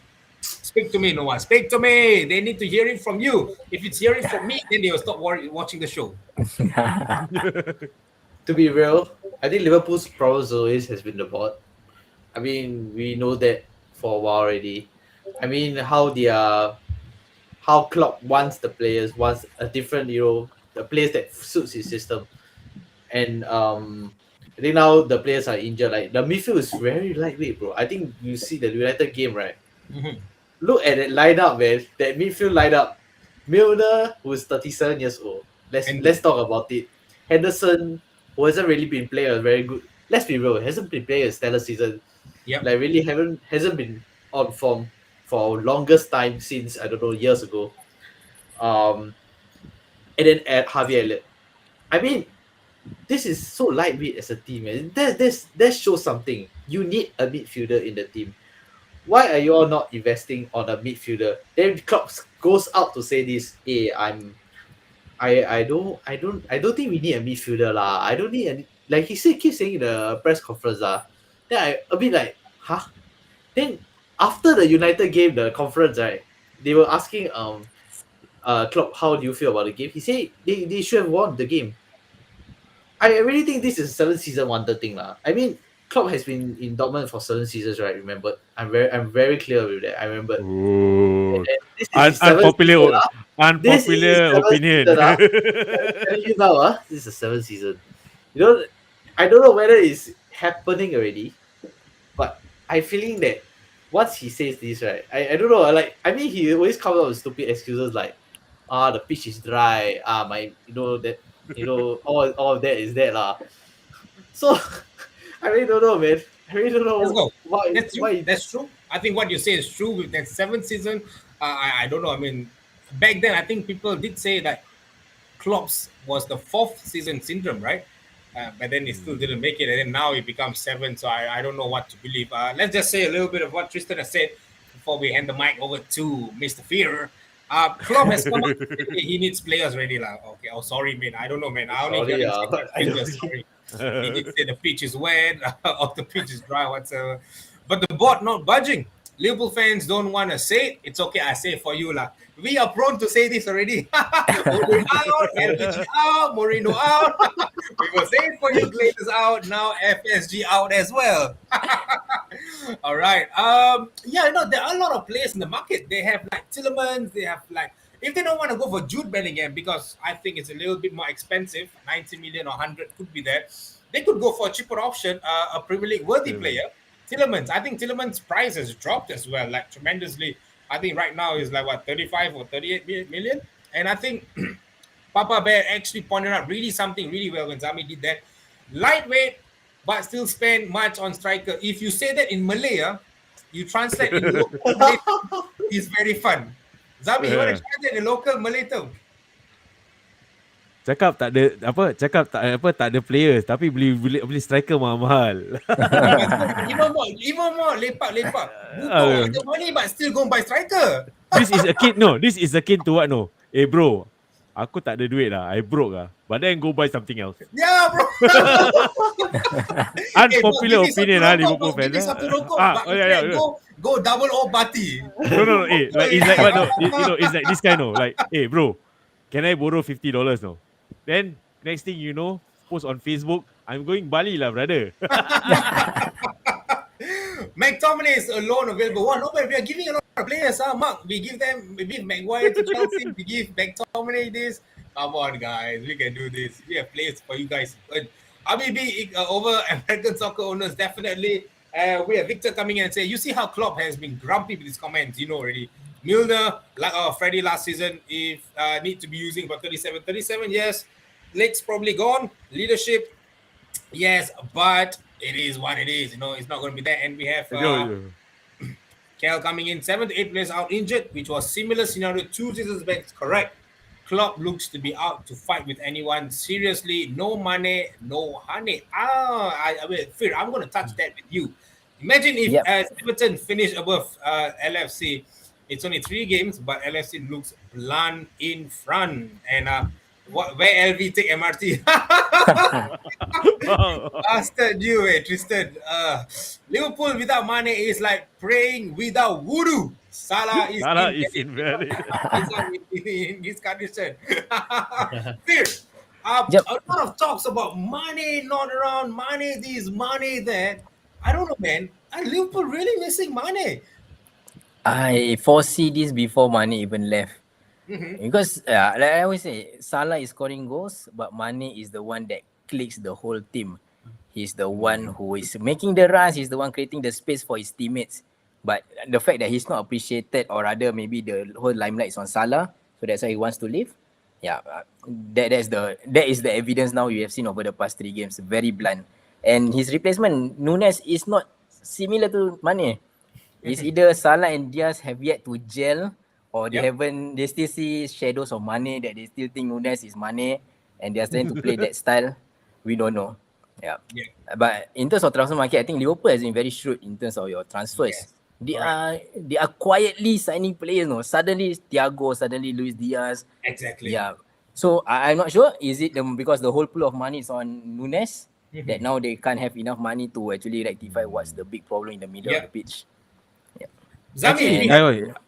Speak to me, Noah. Speak to me. They need to hear it from you. If it's hearing from me, then they'll stop watching the show. To be real, I think Liverpool's problems always has been the board. I mean, we know that for a while already. I mean, how Klopp wants the players, wants a different, the players that suits his system. And I think now the players are injured. Like the midfield is very lightweight, bro. I think you see the United game, right? Mm-hmm. Look at that lineup, man. That midfield lineup. Milner, who's 37 years old. Let's talk about it. Henderson, who hasn't really been playing a very good. Let's be real, hasn't been playing a stellar season. Yep. Like really hasn't been on form for longest time since years ago. And then add Harvey Elliott. I mean, this is so lightweight as a team, man. That shows something. You need a midfielder in the team. Why are you all not investing on a midfielder? Then Klopp goes out to say this. Hey, I don't think we need a midfielder lah. I don't need any. Like he keeps saying in the press conference lah. Then I a bit like, huh? Then after the United game, the conference, right? They were asking Klopp, how do you feel about the game? He said they should have won the game. I really think this is a 7-season wonder thing lah. I mean, Klopp has been in Dortmund for 7 seasons, right? Remember, I'm very clear with that. I remember. Unpopular opinion. You know, this is a 7th season. I don't know whether it's happening already, but I feeling that once he says this, right, I don't know, like, I mean, he always comes up with stupid excuses like, the pitch is dry, my, that, all of that is that lah. So I really don't know, man. I really don't Let's know go. why That's true. why. That's true. I think what you say is true with that seventh season. I don't know. I mean, back then, I think people did say that Klopp's was the fourth season syndrome, right? But then he still didn't make it, and then now it becomes seven. So I don't know what to believe. Let's just say a little bit of what Tristan has said before we hand the mic over to Mr. Fear. Klopp has come up. He needs players ready, like okay. Oh, sorry, man. I don't know, man. I only Sorry, hear him say I don't fingers, think- sorry. He did say the pitch is wet or the pitch is dry, whatsoever. But the board not budging. Liverpool fans don't want to say it. It's okay, I say it for you, lah. We are prone to say this already. Ole out, LPG out, Mourinho out. We will say it for you, Glazers out. Now FSG out as well. All right. Yeah, there are a lot of players in the market. They have like Tillemans. They have like, if they don't want to go for Jude Bellingham because I think it's a little bit more expensive, 90 million or 100 could be there. They could go for a cheaper option, a Premier League worthy player. Tillemans. I think Tillemans' price has dropped as well, like tremendously. I think right now is like what 35 or 38 million. And I think Papa Bear actually pointed out really something really well when Zami did that. Lightweight, but still spend much on striker. If you say that in Malay, you translate in local Malay, it's very fun. Zami, you want to translate in local Malay term? Cakap tak ada players tapi beli striker mahal-mahal. even more lepak. Butuh ada money but still go buy striker. This is akin to what no? Bro, aku tak ada duit lah. I broke lah. But then go buy something else. Yeah, bro. Unpopular opinion lah Liverpool fan. Go double O party. No. Like it's like what no? It's like this kind no. Like, bro, can I borrow $50 no? Then next thing you know, post on Facebook, I'm going Bali lah, brother. McTominay is alone available. Wow, no, but we are giving a lot of players, Mark. We give Maguire to Chelsea. We give McTominay this. Come on, guys. We can do this. We have players for you guys. RBB over American soccer owners, definitely. We have Victor coming in and say, you see how Klopp has been grumpy with his comments, already. Milner, like Freddie last season, if need to be using for 37, yes. Legs probably gone. Leadership, yes, but it is what it is. It's not going to be there. And we have Kel coming in, 7 to 8 players out injured, which was similar scenario 2 seasons back. Correct. Klopp looks to be out to fight with anyone. Seriously, no money, no honey. Fear, I'm going to touch that with you. Imagine if Everton finish above LFC. It's only 3 games, but LFC looks blunt in front. And where LV take MRT? Bastard you, Tristan. Liverpool without money is like praying without voodoo. Salah is invalid. in his condition. Fear. A lot of talks about money not around, money this, money that. I don't know, man. Are Liverpool really missing money? I foresee this before Mane even left. Because like I always say, Salah is scoring goals, but Mane is the one that clicks the whole team. He's the one who is making the runs. He's the one creating the space for his teammates. But the fact that he's not appreciated, or rather maybe the whole limelight is on Salah, so that's why he wants to leave. Yeah, that is the evidence now you have seen over the past 3 games. Very blunt. And his replacement, Nunes, is not similar to Mane. It's either Salah and Diaz have yet to gel, or they still see shadows of Mane, that they still think Nunes is Mane and they are trying to play that style. We don't know. Yeah. But in terms of transfer market, I think Liverpool has been very shrewd in terms of your transfers. Yes. They are quietly signing players. Suddenly Thiago, suddenly Luis Diaz. Exactly. Yeah. So I'm not sure. Is it because the whole pool of money is on Nunes that now they can't have enough money to actually rectify what's the big problem in the middle of the pitch? Zami,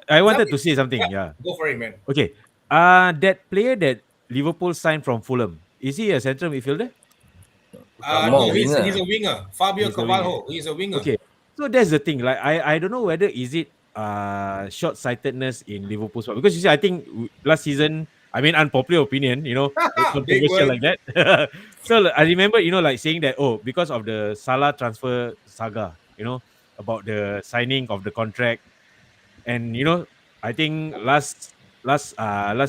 I wanted to say something. Yeah. Go for it, man. Okay. That player that Liverpool signed from Fulham, is he a central midfielder? No, he's a winger. Fabio Carvalho. He's a winger. Okay. So that's the thing. Like I don't know whether is it short-sightedness in Liverpool's part, because you see, I think last season, I mean, unpopular opinion, controversial like that. So I remember, like saying that, because of the Salah transfer saga, about the signing of the contract. And I think last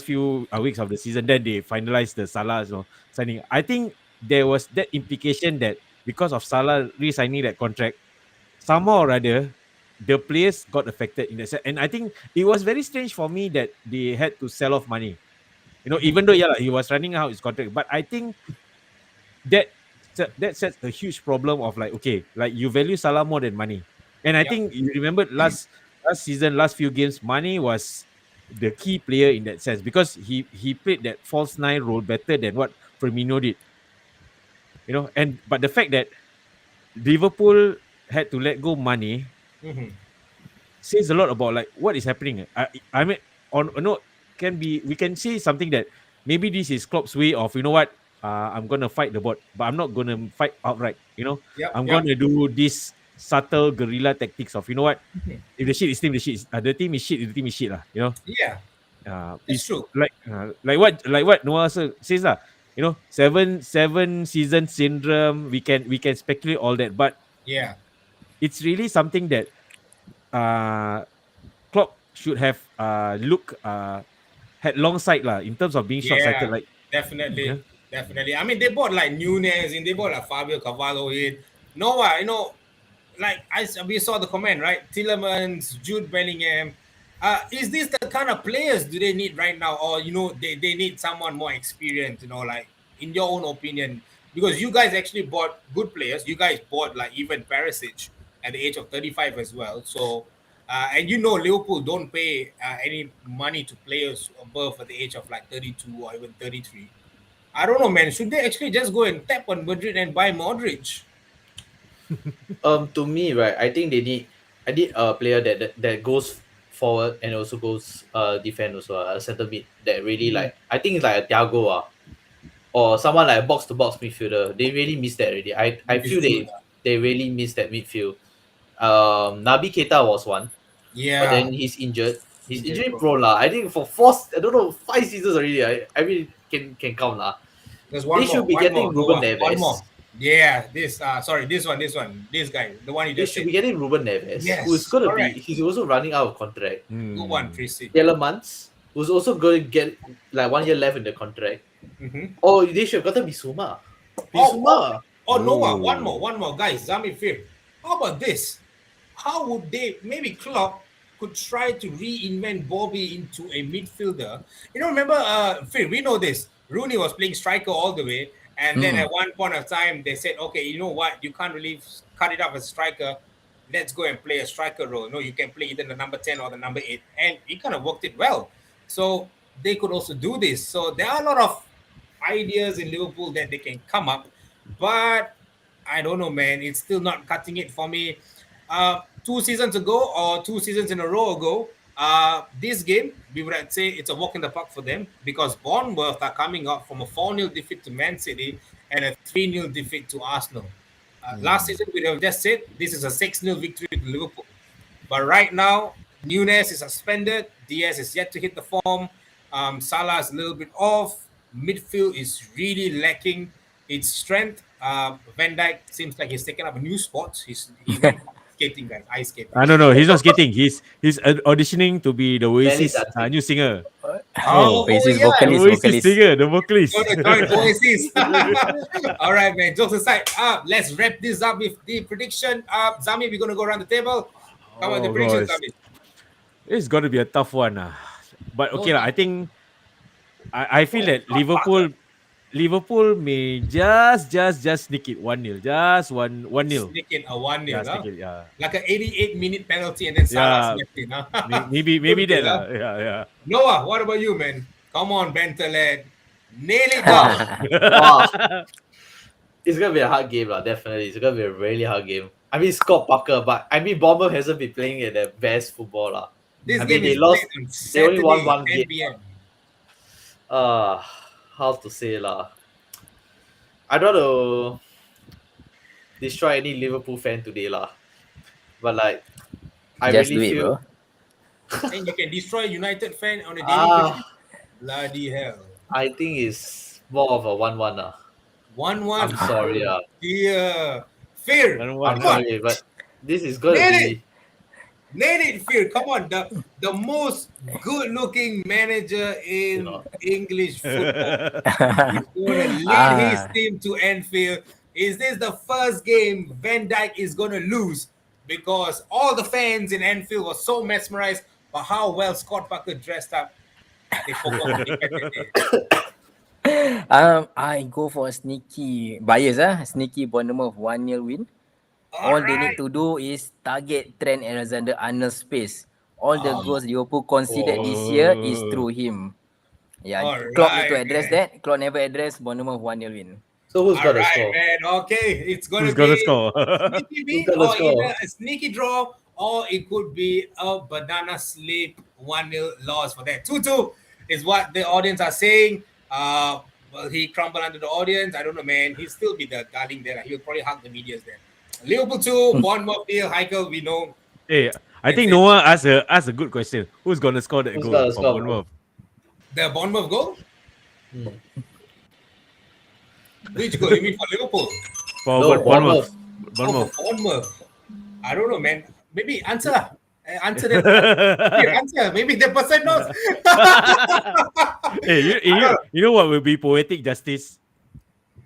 few weeks of the season, then they finalized the Salah signing. I think there was that implication that because of Salah re-signing that contract, somehow or other, the players got affected in that sense. And I think it was very strange for me that they had to sell off money. Even though he was running out his contract, but I think that that sets a huge problem of like, okay, like you value Salah more than money. And I Yep. think you remember last season, last few games, Mane was the key player in that sense because he played that false nine role better than what Firmino did. And but the fact that Liverpool had to let go Mane Mhm. says a lot about like what is happening. I mean, on no we can say something that maybe this is Klopp's way of what, I'm gonna fight the bot, but I'm not gonna fight outright. Yep. I'm Yep. gonna do this subtle guerrilla tactics of what, if the shit is team, the team is shit, the team is shit lah. Yeah, it's It's true. like what Noah says lah. Seven season syndrome. We can speculate all that, but Yeah. it's really something that Klopp should have had long sight lah in terms of being short sighted. Yeah, Like, definitely, yeah. definitely. I mean, they bought like Nunez and they bought like Fabio Cavallo in. Noah, like we saw the comment, right? Tillemans, Jude Bellingham. Is this the kind of players do they need right now, or they need someone more experienced? Like in your own opinion, because you guys actually bought good players. You guys bought like even Perisic at the age of 35 as well. So, and Liverpool don't pay any money to players above at the age of like 32 or even 33. I don't know, man. Should they actually just go and tap on Madrid and buy Modric? To me, right, I think I need a player that goes forward and also goes defend also, a center mid that really like, I think it's like a Thiago or someone like a box to box midfielder. They really miss that already. I It's feel true. they really miss that midfield. Naby Keita was one, but Yeah. then he's injured. He's Injured injury pro. prone lah. I think for four, I don't know, 5 seasons already. I mean can count lah. There's They should be one getting more, Ruben Noah. One Neves. more. Yeah, sorry, this one, this guy, the one you They just should said. be getting Ruben Neves, Yes, who's gonna be. correct. He's also running out of contract. Good one, Tracy. Telemans, who's also going to get like 1 year left in the contract. Mm-hmm. Oh, they should have gotten Bissouma. Oh, Noah, Oh. one more, guys. Zami Fir. How about this? How would maybe Klopp could try to reinvent Bobby into a midfielder? Remember, Fir, we know this. Rooney was playing striker all the way, and then at one point of time they said, okay, you know what? You can't really cut it up as striker. Let's go and play a striker role. No, you can play either the number 10 or the number 8, and he kind of worked it well. So they could also do this. So there are a lot of ideas in Liverpool that they can come up, but I don't know, man. It's still not cutting it for me. 2 seasons ago or 2 seasons in a row ago, this game, we would say it's a walk in the park for them because Bournemouth are coming up from a 4-0 defeat to Man City and a 3-0 defeat to Arsenal. Last season, we have just said this is a 6-0 victory to Liverpool. But right now, Nunez is suspended. Diaz is yet to hit the form. Salah is a little bit off. Midfield is really lacking its strength. Van Dijk seems like he's taken up a new sport. He went skating, guys, ice skating. I don't know. He's not skating. He's auditioning to be the Oasis dancing. new singer. Oh, Oasis yeah. The vocalist, Oasis vocalist. singer, the vocalist. Go to join Oasis. All right, man. Jokes aside, let's wrap this up with the prediction. Zami, we're gonna go around the table. Come on, the Oh, predictions, gosh. Zami. It's gonna be a tough one. But okay, Okay. I think I feel that Liverpool may just sneak it 1-0. Just 1-0. Sneak in a 1-0, Yeah, huh? sneak it, yeah. Like an 88-minute penalty and then Salah Yeah. smacked in, huh? Maybe Good, that. huh? Yeah. Noah, what about you, man? Come on, Bentaleb. Nail it down. Wow. It's gonna be a hard game, lah. Definitely, it's gonna be a really hard game. I mean, Scott Parker, but I mean, Bournemouth hasn't been playing at their best football, lah. This I game mean, is they lost. played on They only won Saturday, one 10 game. p.m. How to say, lah? I don't want to destroy any Liverpool fan today, lah. But like, I Just really do it, feel. bro. And you can destroy United fan on a daily basis. Ah, Bloody hell. I think it's more of a 1-1, lah. 1-1. I'm sorry, Dear. Fear. 1-1. I'm Come on. sorry, but This is gonna Nail be. Nail it, Phil. Come on, the most good-looking manager in English football. He's going to lead his team to Anfield. Is this the first game Van Dijk is going to lose? Because all the fans in Anfield were so mesmerized by how well Scott Parker dressed up. They forgot what they had today. I go for a sneaky sneaky Bournemouth 1-0 win. All they need to do is target Trent Alexander-Arnold's space. All the goals Liverpool conceded this year is through him. Yeah, Klopp need to address that. Klopp never addressed Bournemouth 1-0 win. So who's gonna score? Man. Okay, it's going Who's to be gonna score? sneaky win Who's gonna or score? either a sneaky draw, or it could be a banana slip 1-0 loss for that. 2-2 is what the audience are saying. Will he crumble under the audience? I don't know, man. He'll still be the darling there. He'll probably hug the medias there. Liverpool 2, Bournemouth nil. Heikel, we know. Hey, I think Noah asked a good question. Who's gonna score that Who's goal gonna for score? Bournemouth? The Bournemouth goal? Which goal? You mean for Liverpool? For No, Bournemouth. Oh, Bournemouth. for Bournemouth. I don't know, man. Maybe answer. Answer that. Answer. Maybe the person knows. Hey, you know what will be poetic justice?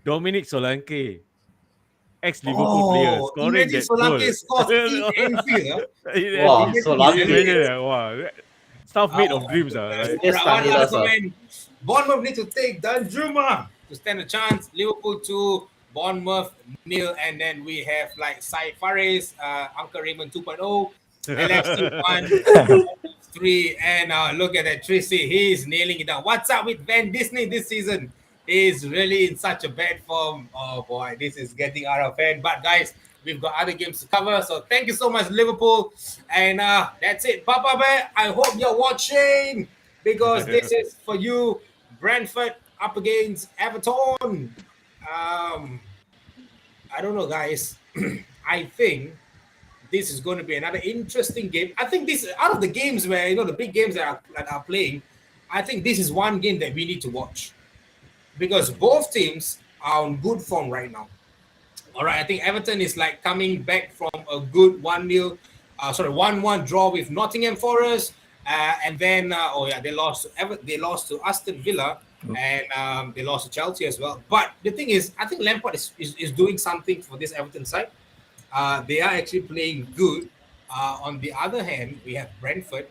Dominic Solanke, ex-Liverpool player, scoring imagine that Solanke goal. scores in Anfield. Wow, Solanke. Wow, stuff made of dreams. Right? Yes, One Tani last Rasa. comment. Bournemouth need to take Danjuma to stand a chance. Liverpool 2, Bournemouth nil, and then we have like Said Fares, Uncle Raymond 2.0, LFC 1, 3, and look at that Tracy. He's nailing it down. What's up with Van Disney this season? He's really in such a bad form. Oh boy, this is getting out of hand. But guys, we've got other games to cover. So thank you so much, Liverpool. And that's it. Papa Bear, I hope you're watching, because this is for you. Brentford up against Everton. I don't know, guys. I think this is going to be another interesting game. I think this, out of the games where, the big games that are playing, I think this is one game that we need to watch, because both teams are on good form right now. All right, I think Everton is like coming back from a good 1-1 draw with Nottingham Forest, and then they lost to Aston Villa, and they lost to Chelsea as well. But the thing is, I think Lampard is doing something for this Everton side. They are actually playing good. On the other hand, we have Brentford,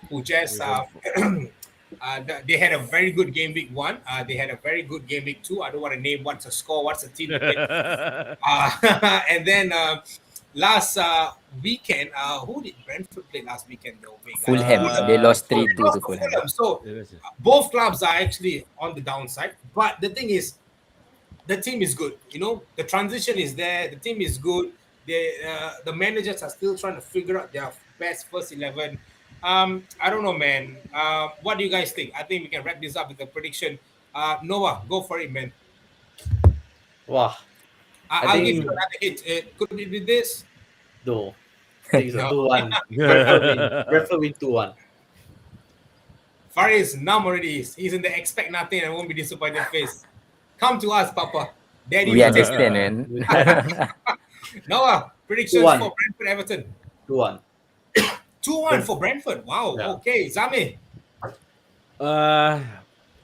who just they had a very good game week 1. They had a very good game week 2. I don't want to name what's the score, what's the team. And then last weekend, who did Brentford play last weekend though? Fulham. They lost 3-2 to Fulham. So both clubs are actually on the downside. But the thing is, the team is good. The transition is there. The team is good. The managers are still trying to figure out their best first 11. I don't know, man. What do you guys think? I think we can wrap this up with a prediction. Noah, go for it, man. Wow. I'll give you another hit. Could it be this? No. I think it's a 2-1. Brentford win 2-1. Faris numb already. He's in the expect nothing and won't be disappointed face. Come to us, Papa. Daddy, We understand, man. Noah, predictions 2-1. for Brentford Everton. 2-1. 2-1 for Brentford. Wow. Yeah. Okay, Zami.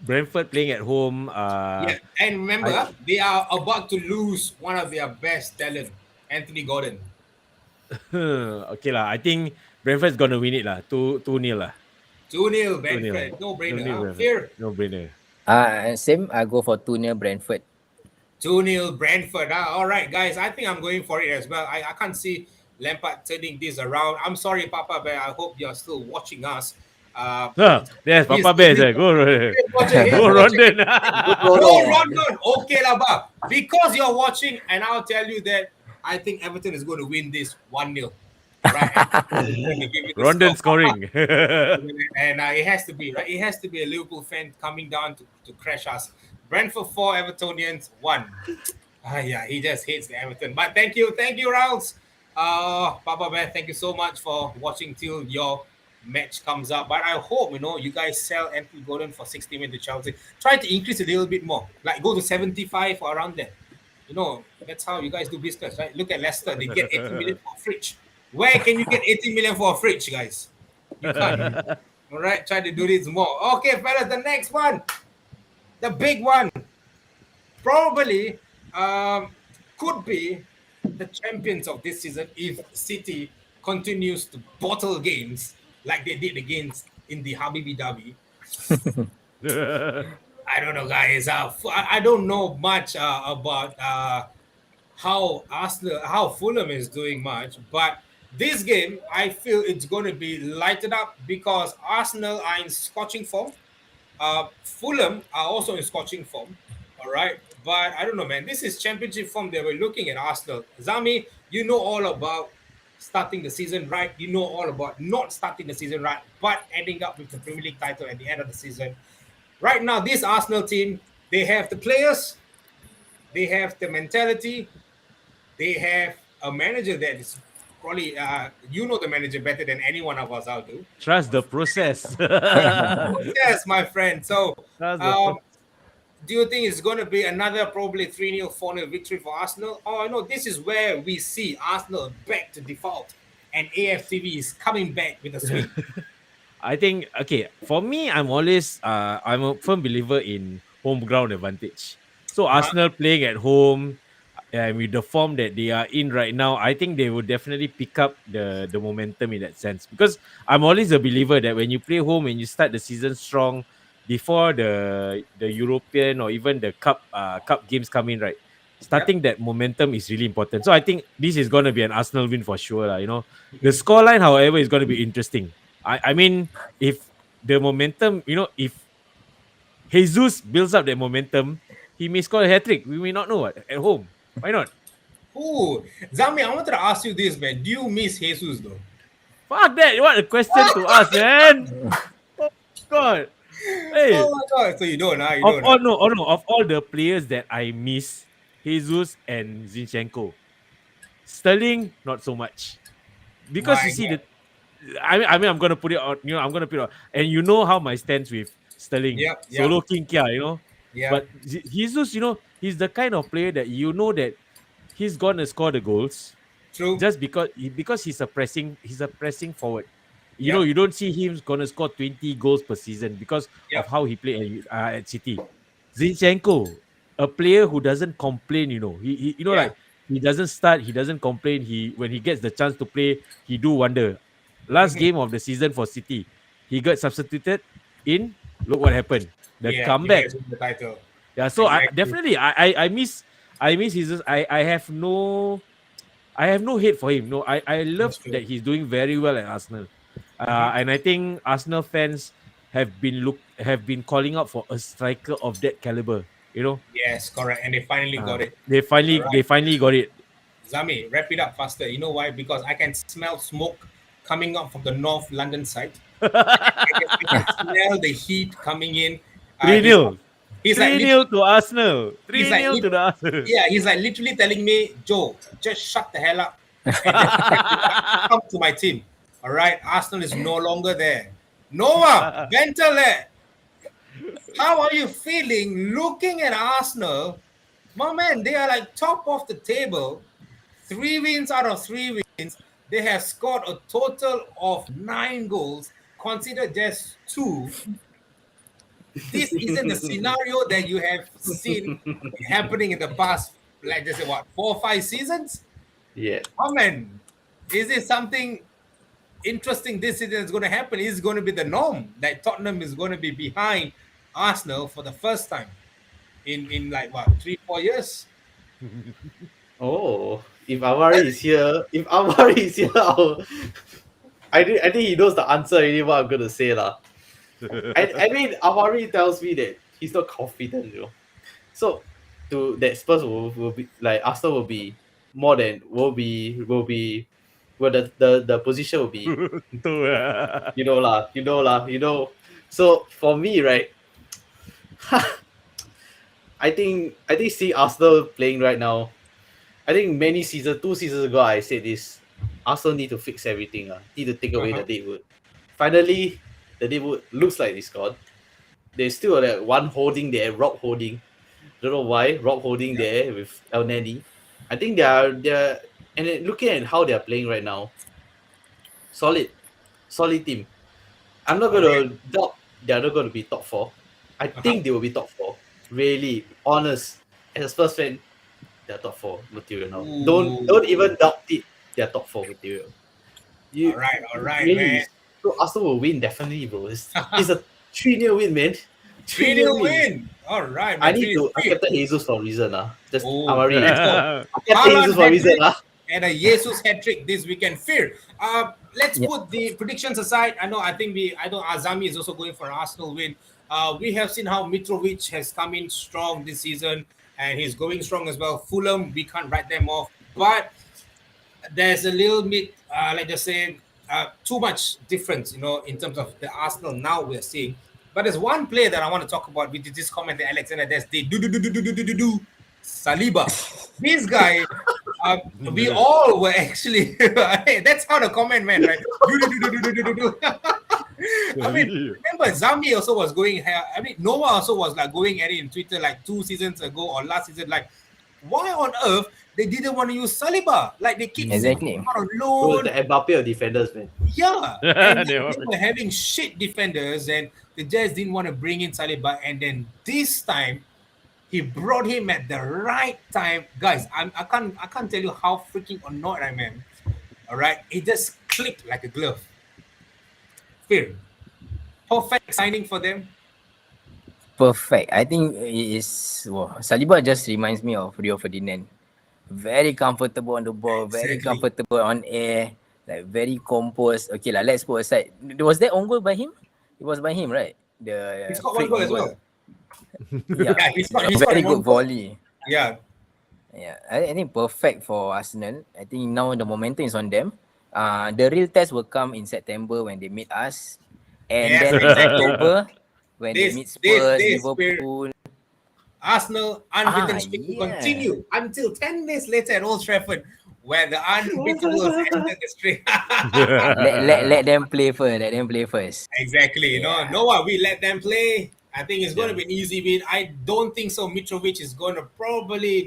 Brentford playing at home. Yeah, and remember, they are about to lose one of their best talent, Anthony Gordon. Okay lah. I think Brentford's gonna win it lah. 2-0 lah. 2-0 Brentford. No brainer. Fear. No brainer. Same. I go for 2-0 Brentford. 2-0 Brentford. All right, guys. I think I'm going for it as well. I can't see Lampard turning this around. I'm sorry, Papa Bear. I hope you're still watching us. Yes, Papa Bear. Go Rondon. Go Rondon. Okay, Laba. Because you're watching, and I'll tell you that I think Everton is going to win this 1-0. Right? Rondon scoring. And it has to be, right? It has to be a Liverpool fan coming down to crash us. Brentford 4, Evertonians 1. Yeah, he just hates the Everton. But thank you, Rouse. Papa Bear, thank you so much for watching till your match comes up. But I hope you guys sell Anthony Gordon for 60 million to Chelsea. Try to increase a little bit more, like go to 75 or around there. that's how you guys do business, right? Look at Leicester; they get 80 million for a fridge. Where can you get 80 million for a fridge, guys? You can't. All right, try to do this more. Okay, fellas, the next one, the big one, probably could be the champions of this season if City continues to bottle games like they did against in the Habibi Dhabi. I don't know, guys. I don't know much about how Fulham is doing much, but this game I feel it's going to be lighted up because Arsenal are in scorching form. Fulham are also in scorching form. All right, but I don't know, man. This is championship form. They were looking at Arsenal. Zami, you know all about starting the season right. You know all about not starting the season right, but ending up with the Premier League title at the end of the season. Right now, this Arsenal team, they have the players, they have the mentality, they have a manager that is probably, you know the manager better than any one of us, I'll do. Trust the process. Yes, my friend. So, Trust the do you think it's going to be another probably 3-0, 4-0 victory for Arsenal? Oh, no, this is where we see Arsenal back to default and AFTV is coming back with a swing. I think okay, for me, I'm a firm believer in home ground advantage. So Arsenal playing at home and with the form that they are in right now, I think they will definitely pick up the momentum in that sense. Because I'm always a believer that when you play home and you start the season strong before the European or even the cup games come in, right? Starting that momentum is really important. So I think this is gonna be an Arsenal win for sure. The scoreline, however, is gonna be interesting. I mean, if the momentum, if Jesus builds up that momentum, he may score a hat trick. We may not know at home. Why not? Ooh, Zami, I wanted to ask you this, man. Do you miss Jesus, though? Fuck that. What a question to ask, man. Oh, God. Hey, Oh, my God. So you don't, huh? You of don't, all, huh? no, of all the players that I miss, Jesus and Zinchenko. Sterling, not so much. Because you My see, God. I'm gonna put it out. I'm gonna put it out, and you know how my stance with Sterling, Yep, yep, solo king kia, yep. But Jesus, he's the kind of player that that he's gonna score the goals True. just because he's a pressing forward. Yep, You don't see him gonna score 20 goals per season because of yep. how he played at City. Zinchenko, a player who doesn't complain. Yeah. Like he doesn't start, he doesn't complain. When he gets the chance to play, he do wonder. Last game of the season for City, he got substituted in. Look what happened. The Yeah, you comeback. guys win the title. Yeah, so I Exactly. definitely I miss his. I have no hate for him. No, I love That's true. that he's doing very well at Arsenal. And I think Arsenal fans have been calling out for a striker of that caliber. Yes, correct. And they finally got it. They All finally right. they finally got it. Zami, wrap it up faster. You know why? Because I can smell smoke coming up from the North London side. I can smell the heat coming in. 3 He's, 0 he's like 3 lit- 0 to Arsenal. he's 3 like 0 lit- to the Arsenal. yeah, he's like literally telling me, Joe, just shut the hell up and just come to my team. All right, Arsenal is no longer there. Noah, Ventile, how are you feeling looking at Arsenal? My man, they are like top of the table. 3 wins out of 3 wins. They have scored a total of 9 goals, considered just 2. This isn't the scenario that you have seen happening in the past, like just say what, 4 or 5 seasons? Yeah. Oh man, is it something interesting this season is going to happen? Is going to be the norm that Tottenham is going to be behind Arsenal for the first time in like what, 3-4 years? Oh, if Amari is here, I think he knows the answer already. What I'm gonna say lah. I mean, Amari tells me that he's not confident. So, to that Spurs will be like Arsenal will be more than well the position will be So for me, right, I think see Arsenal playing right now. I think 2 seasons ago I said this. Arsenal need to fix everything. Need to take away the Deadwood. Finally, the Deadwood looks like it's gone. There's still that one holding there, rock holding. Don't know why. Rob Holding there with El Neni. I think they're and then looking at how they're playing right now, solid team. I'm not gonna doubt they're not gonna be top 4. I think they will be top 4. Really, honest. As a Spurs fan, they're top 4 material now. Don't even doubt it. They're top 4 material. All right, really, man. So Arsenal will win definitely, bro. It's a 3-0 win, man. 3-0 win. All right, man. I captain Jesus for a reason, let's go. I captain Jesus for a reason, and a Jesus hat trick this weekend. Fear. Let's put the predictions aside. I know Azami is also going for an Arsenal win. We have seen how Mitrovic has come in strong this season, and he's going strong as well. Fulham, we can't write them off, but there's a little bit, let's just say, too much difference, in terms of the Arsenal now we're seeing. But there's one player that I want to talk about, which is this comment that Alexander Des did. Saliba. This guy, we all were actually, that's how the comment went, right? I mean, remember Zami also was going, Noah also was like going at it in Twitter like 2 seasons ago or last season, like, why on earth they didn't want to use Saliba? Like they keep exactly out of loan. The Mbappe of defenders, man. Yeah, and they were having shit defenders, and they just didn't want to bring in Saliba. And then this time, he brought him at the right time, guys. I can't tell you how freaking annoyed I am. All right, it just clicked like a glove. Fear, perfect signing for them. Perfect. I think it is. Saliba just reminds me of Rio Ferdinand. Very comfortable on the ball, very comfortable on air, like very composed. Okay, let's put aside. Was that on goal by him? It was by him, right? He's got one goal as well. Yeah, he's very good volley. Yeah. Yeah, I think perfect for Arsenal. I think now the momentum is on them. The real test will come in September when they meet us, and then in October when they meet Spurs, Liverpool. Arsenal unbeaten streak will continue until 10 days later at Old Trafford, where the unbeatables enter the streak. let them play first. Let them play first. Exactly. Noah, we let them play. I think it's going to be an easy win. I don't think so. Mitrovic is going to probably,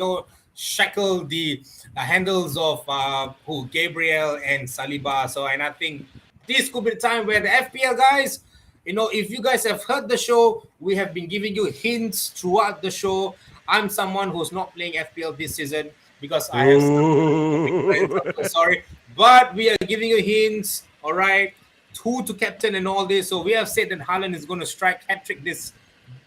shackle the handles of Gabriel and Saliba. And I think this could be the time where the FPL guys, if you guys have heard the show, we have been giving you hints throughout the show. I'm someone who's not playing FPL this season because I have some sorry. But we are giving you hints, all right, who to captain and all this. So we have said that Haaland is going to strike hat-trick this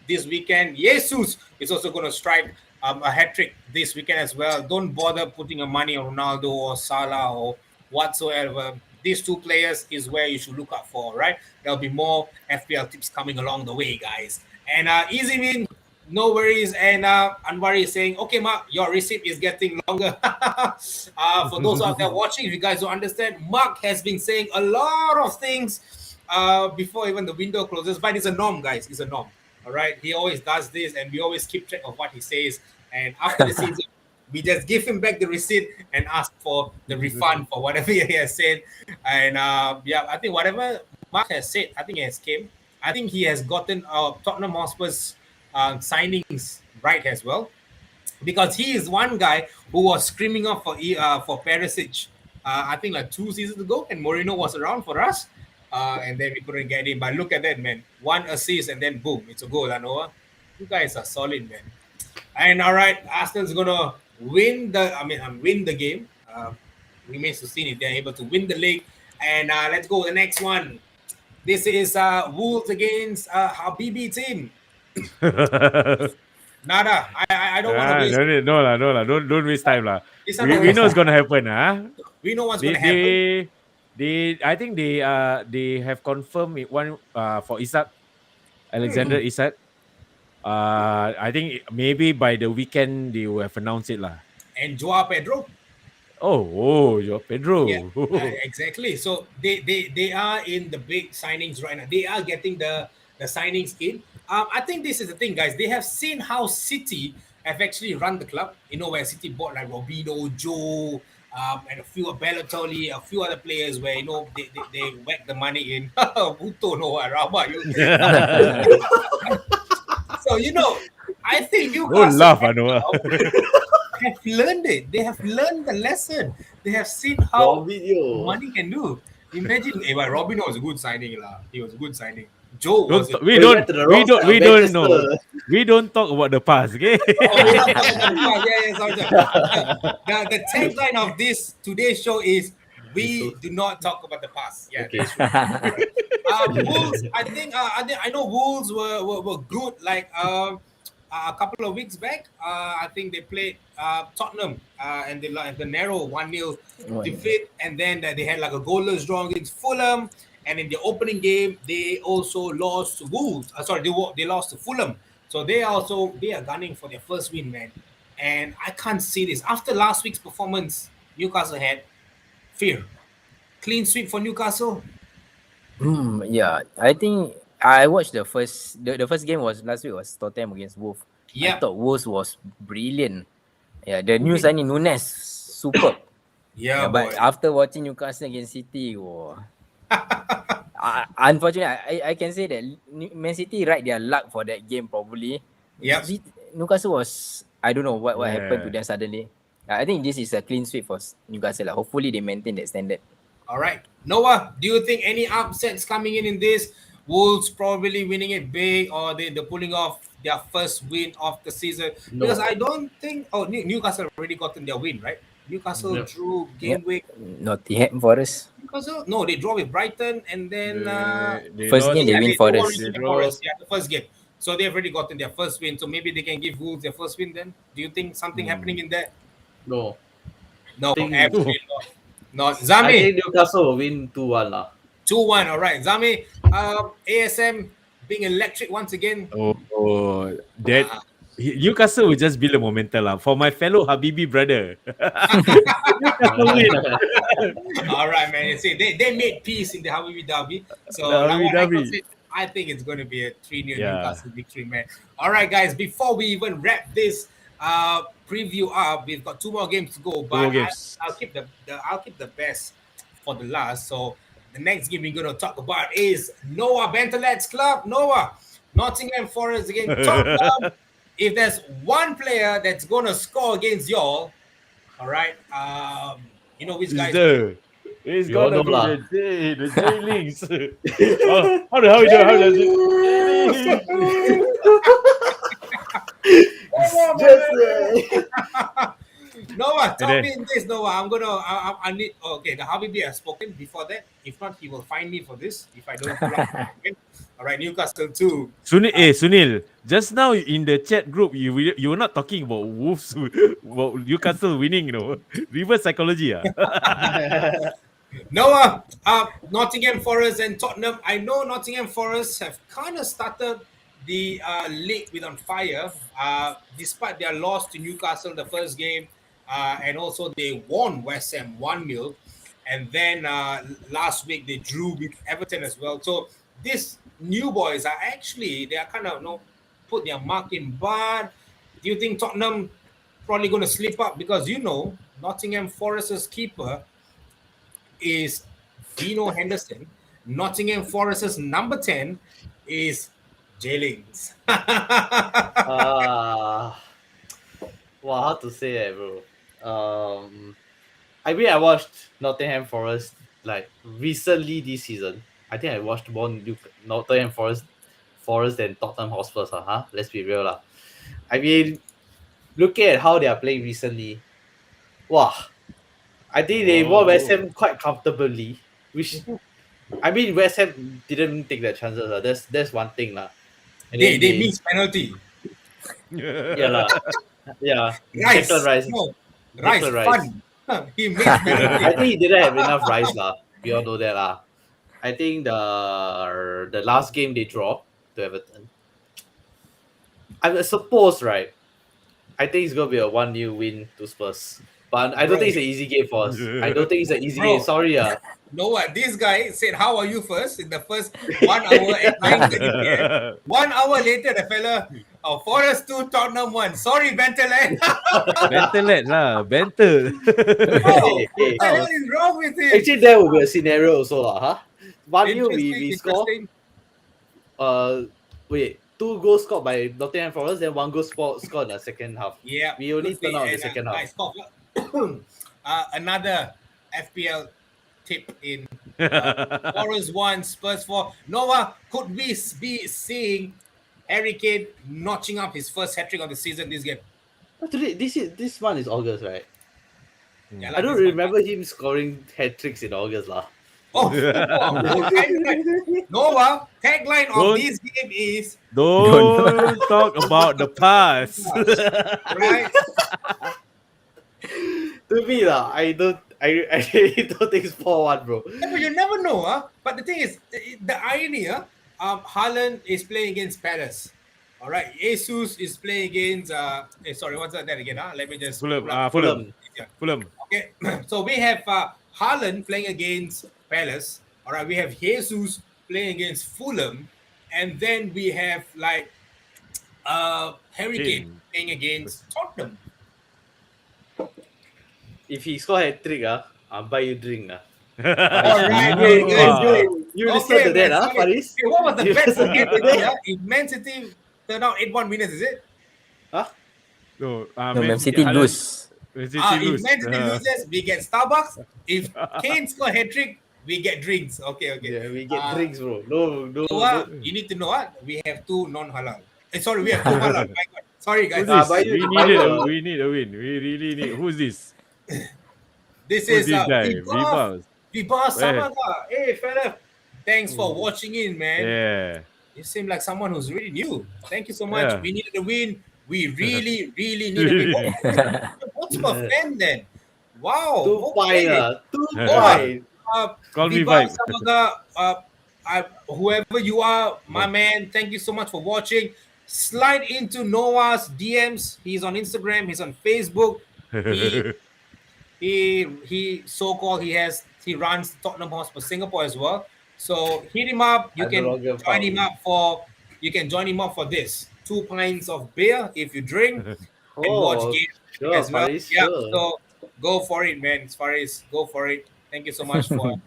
weekend. Jesus is also going to strike a hat-trick this weekend as well. Don't bother putting your money on Ronaldo or Salah or whatsoever. These 2 players is where you should look out for, right? There'll be more FPL tips coming along the way, guys. And easy win, no worries. And Anwari is saying, okay, Mark, your receipt is getting longer. For those out there watching, if you guys don't understand, Mark has been saying a lot of things before even the window closes. But it's a norm, guys. It's a norm. All right? He always does this, and we always keep track of what he says. And after the season, we just give him back the receipt and ask for the refund for whatever he has said. And I think whatever Mark has said, I think it has came. I think he has gotten Tottenham Hotspur's signings right as well, because he is one guy who was screaming up for Perisic. I think like 2 seasons ago, and Mourinho was around for us, and then we couldn't get him. But look at that, man! 1 assist and then boom, it's a goal. Noah, you guys are solid, man. And all right, Arsenal's gonna win the game. Remains to see if they're able to win the league. And let's go the next one. This is Wolves against Habibi team. Nada. I don't want to waste. No, don't waste time lah. We know it's gonna happen, We know what's gonna happen. I think they have confirmed one for Isak, Alexander Isak. I think maybe by the weekend they will have announced it lah. And Joao Pedro. Joao Pedro. Yeah, exactly. So they are in the big signings right now. They are getting the signings in. I think this is the thing, guys. They have seen how City have actually run the club. Where City bought like Robinho, Joe, and a few Balotelli, a few other players where they whack the money in. Buto no Rama. So I think Don't Newcastle laugh, Noah. have learned it. They have learned the lesson. They have seen how Robinho. money can do. Imagine, but Robinho was a good signing, lah. He was a good signing. Joe Don't was a. we We don't went to the we wrong don't side we of don't know. Manchester. We don't talk about the past, okay? Oh, we're not talking about the past. Yeah, sorry. The tagline of this today's show is "We do not talk about the past." Yeah, Okay. that's right. Wolves. I know Wolves were good. Like a couple of weeks back, I think they played Tottenham and they like the narrow 1-0 defeat, and then they had like a goalless draw against Fulham. And in the opening game, they also lost to Wolves. They lost to Fulham. So they are gunning for their first win, man. And I can't see this after last week's performance. Newcastle had fear. Clean sweep for Newcastle. Yeah, I think I watched the first game was last week was Tottenham against Wolves. I Yeah. thought Wolves was brilliant. Yeah, the new signing Nunes, superb. Yeah, But boy. after watching Newcastle against City, unfortunately, I can say that Man City ride their luck for that game probably. Yep. Newcastle was, I don't know what happened to Yeah. them suddenly. I think this is a clean sweep for Newcastle. Hopefully they maintain that standard. All right. Noah, do you think any upsets coming in this? Wolves probably winning it big, or they're pulling off their first win of the season? No. Because I don't think. Oh, Newcastle already gotten their win, right? Newcastle Yep. drew Yep. Gameweek. Nottingham Forest. Newcastle? No, they draw with Brighton, and then First game they win Forest. won with They Forest. Yeah, the first game. So they've already gotten their first win. So maybe they can give Wolves their first win. Then, do you think something happening in there? No. No, Think- absolutely not. Not I Zami. think Newcastle will win 2-1 lah. 2-1. All right, Zami. ASM being electric once again. That Newcastle will just build a momentum lah. For my fellow Habibi brother. All right, man. You see, they made peace in the Habibi Derby. So The like Habibi what Michael Derby. said, I think it's going to be a 3-0 Yeah. Newcastle victory, man. All right, guys. Before we even wrap this preview up, we've got 2 more games to go. But more games. I'll keep the best for the last. So the next game we're going to talk about is Noah Bentelet's club. Noah, Nottingham Forest against Tottenham. If there's one player that's going to score against y'all, all right, you know which guys. It's We all gonna know be lah. the J-Links. How does it? Noah, tell And me in this, Noah. I need. Okay, the Habibi has spoken before that. If not, he will find me for this. If I don't pull up. All right, Newcastle 2. Sunil, just now in the chat group, you were not talking about Wolves, about Newcastle winning, you know. Reverse psychology, Noah, Nottingham Forest and Tottenham. I know Nottingham Forest have kind of started the league with on fire, despite their loss to Newcastle the first game, and also they won West Ham 1-0, and then last week they drew with Everton as well. So these new boys are actually they are kind of put their mark in. But do you think Tottenham probably going to slip up because Nottingham Forest's keeper is Dino Henderson. Nottingham Forest's number 10 is J-Links. Wow, how to say that, bro? I mean, I watched Nottingham Forest like recently this season. I think I watched more Nottingham Forest than Tottenham Hotspur, huh? Let's be real, lah. I mean, looking at how they are playing recently, wow. I think they won West Ham quite comfortably, which I mean West Ham didn't take their chances. That's one thing, lah. And They then miss penalty. yeah, lah. Yeah. Rice. Declan Rice. No, Rice. Declan Rice. Fun. He missed penalty. I think he didn't have enough rice, lah. We all know that, lah. I think the last game they draw to Everton. I suppose, right? I think it's gonna be a 1-0 win to Spurs. But I don't think it's an easy game for us. I don't think it's an easy Bro. game. Sorry, Noah, this guy said, "How are you?" first in the first 1 hour at 9:30 p.m. 1 hour later, the fella, Forest 2, Tottenham 1. Sorry, Bentelet. Bentelet lah, Bentel. Oh, Hey, what the hell is wrong with him? actually, there will be a scenario also, lah. Huh? 1-0 we Interesting, score. interesting. Wait, 2 goals scored by Nottingham Forest, then 1 goal scored in the second half. Yeah, We only good turned out in the and, second half. guys, another FPL tip in Forest 1, Spurs 4. Noah, could we be seeing Harry Kane notching up his first hat-trick of the season this game? But today, this month is August, right? Yeah, I don't this one. remember him scoring hat tricks in August, lah. Oh, Noah, tagline of this game is Don't talk about the past. right. To me, lah, I really don't think it's 4-1, bro. Yeah, but you never know, But the thing is, the irony, Haaland is playing against Palace. All right, Jesus is playing against. Sorry, what's that again? Let me just. Fulham. Yeah. Fulham. Okay, so we have Haaland playing against Palace. All right, we have Jesus playing against Fulham, and then we have like Harry Kane playing against Tottenham. If he score hat trick, I'll buy you drink, All right, You listen to that, Faris? Okay, what was the best game today? If Man City turned out 8-1 winners, is it? Huh? No, Man City lose. If Man City loses, we get Starbucks. If Kane score hat-trick, we get drinks. Okay. Yeah, we get drinks, bro. No. You need to know what? We have 2 non-halal. Sorry, we have 2 halal. My God. Sorry, guys. We need a win. We really need. Who's this? This Who's is this guy? Vibas Samaga. Hey, fella. Thanks for watching in, man. Yeah. You seem like someone who's really new. Thank you so much. Yeah. We needed a win. We really need a win. What's my fan then? Wow. 2-5. Call me Vibas Vibe. Samaga, whoever you are, my man, thank you so much for watching. Slide into Noah's DMs. He's on Instagram. He's on Facebook. He so-called he runs Tottenham Hotspur Singapore as well. So hit him up. You can join him up for this 2 pints of beer if you drink and watch games as well. Faris, Yeah, sure. so go for it, man. Faris, go for it. Thank you so much for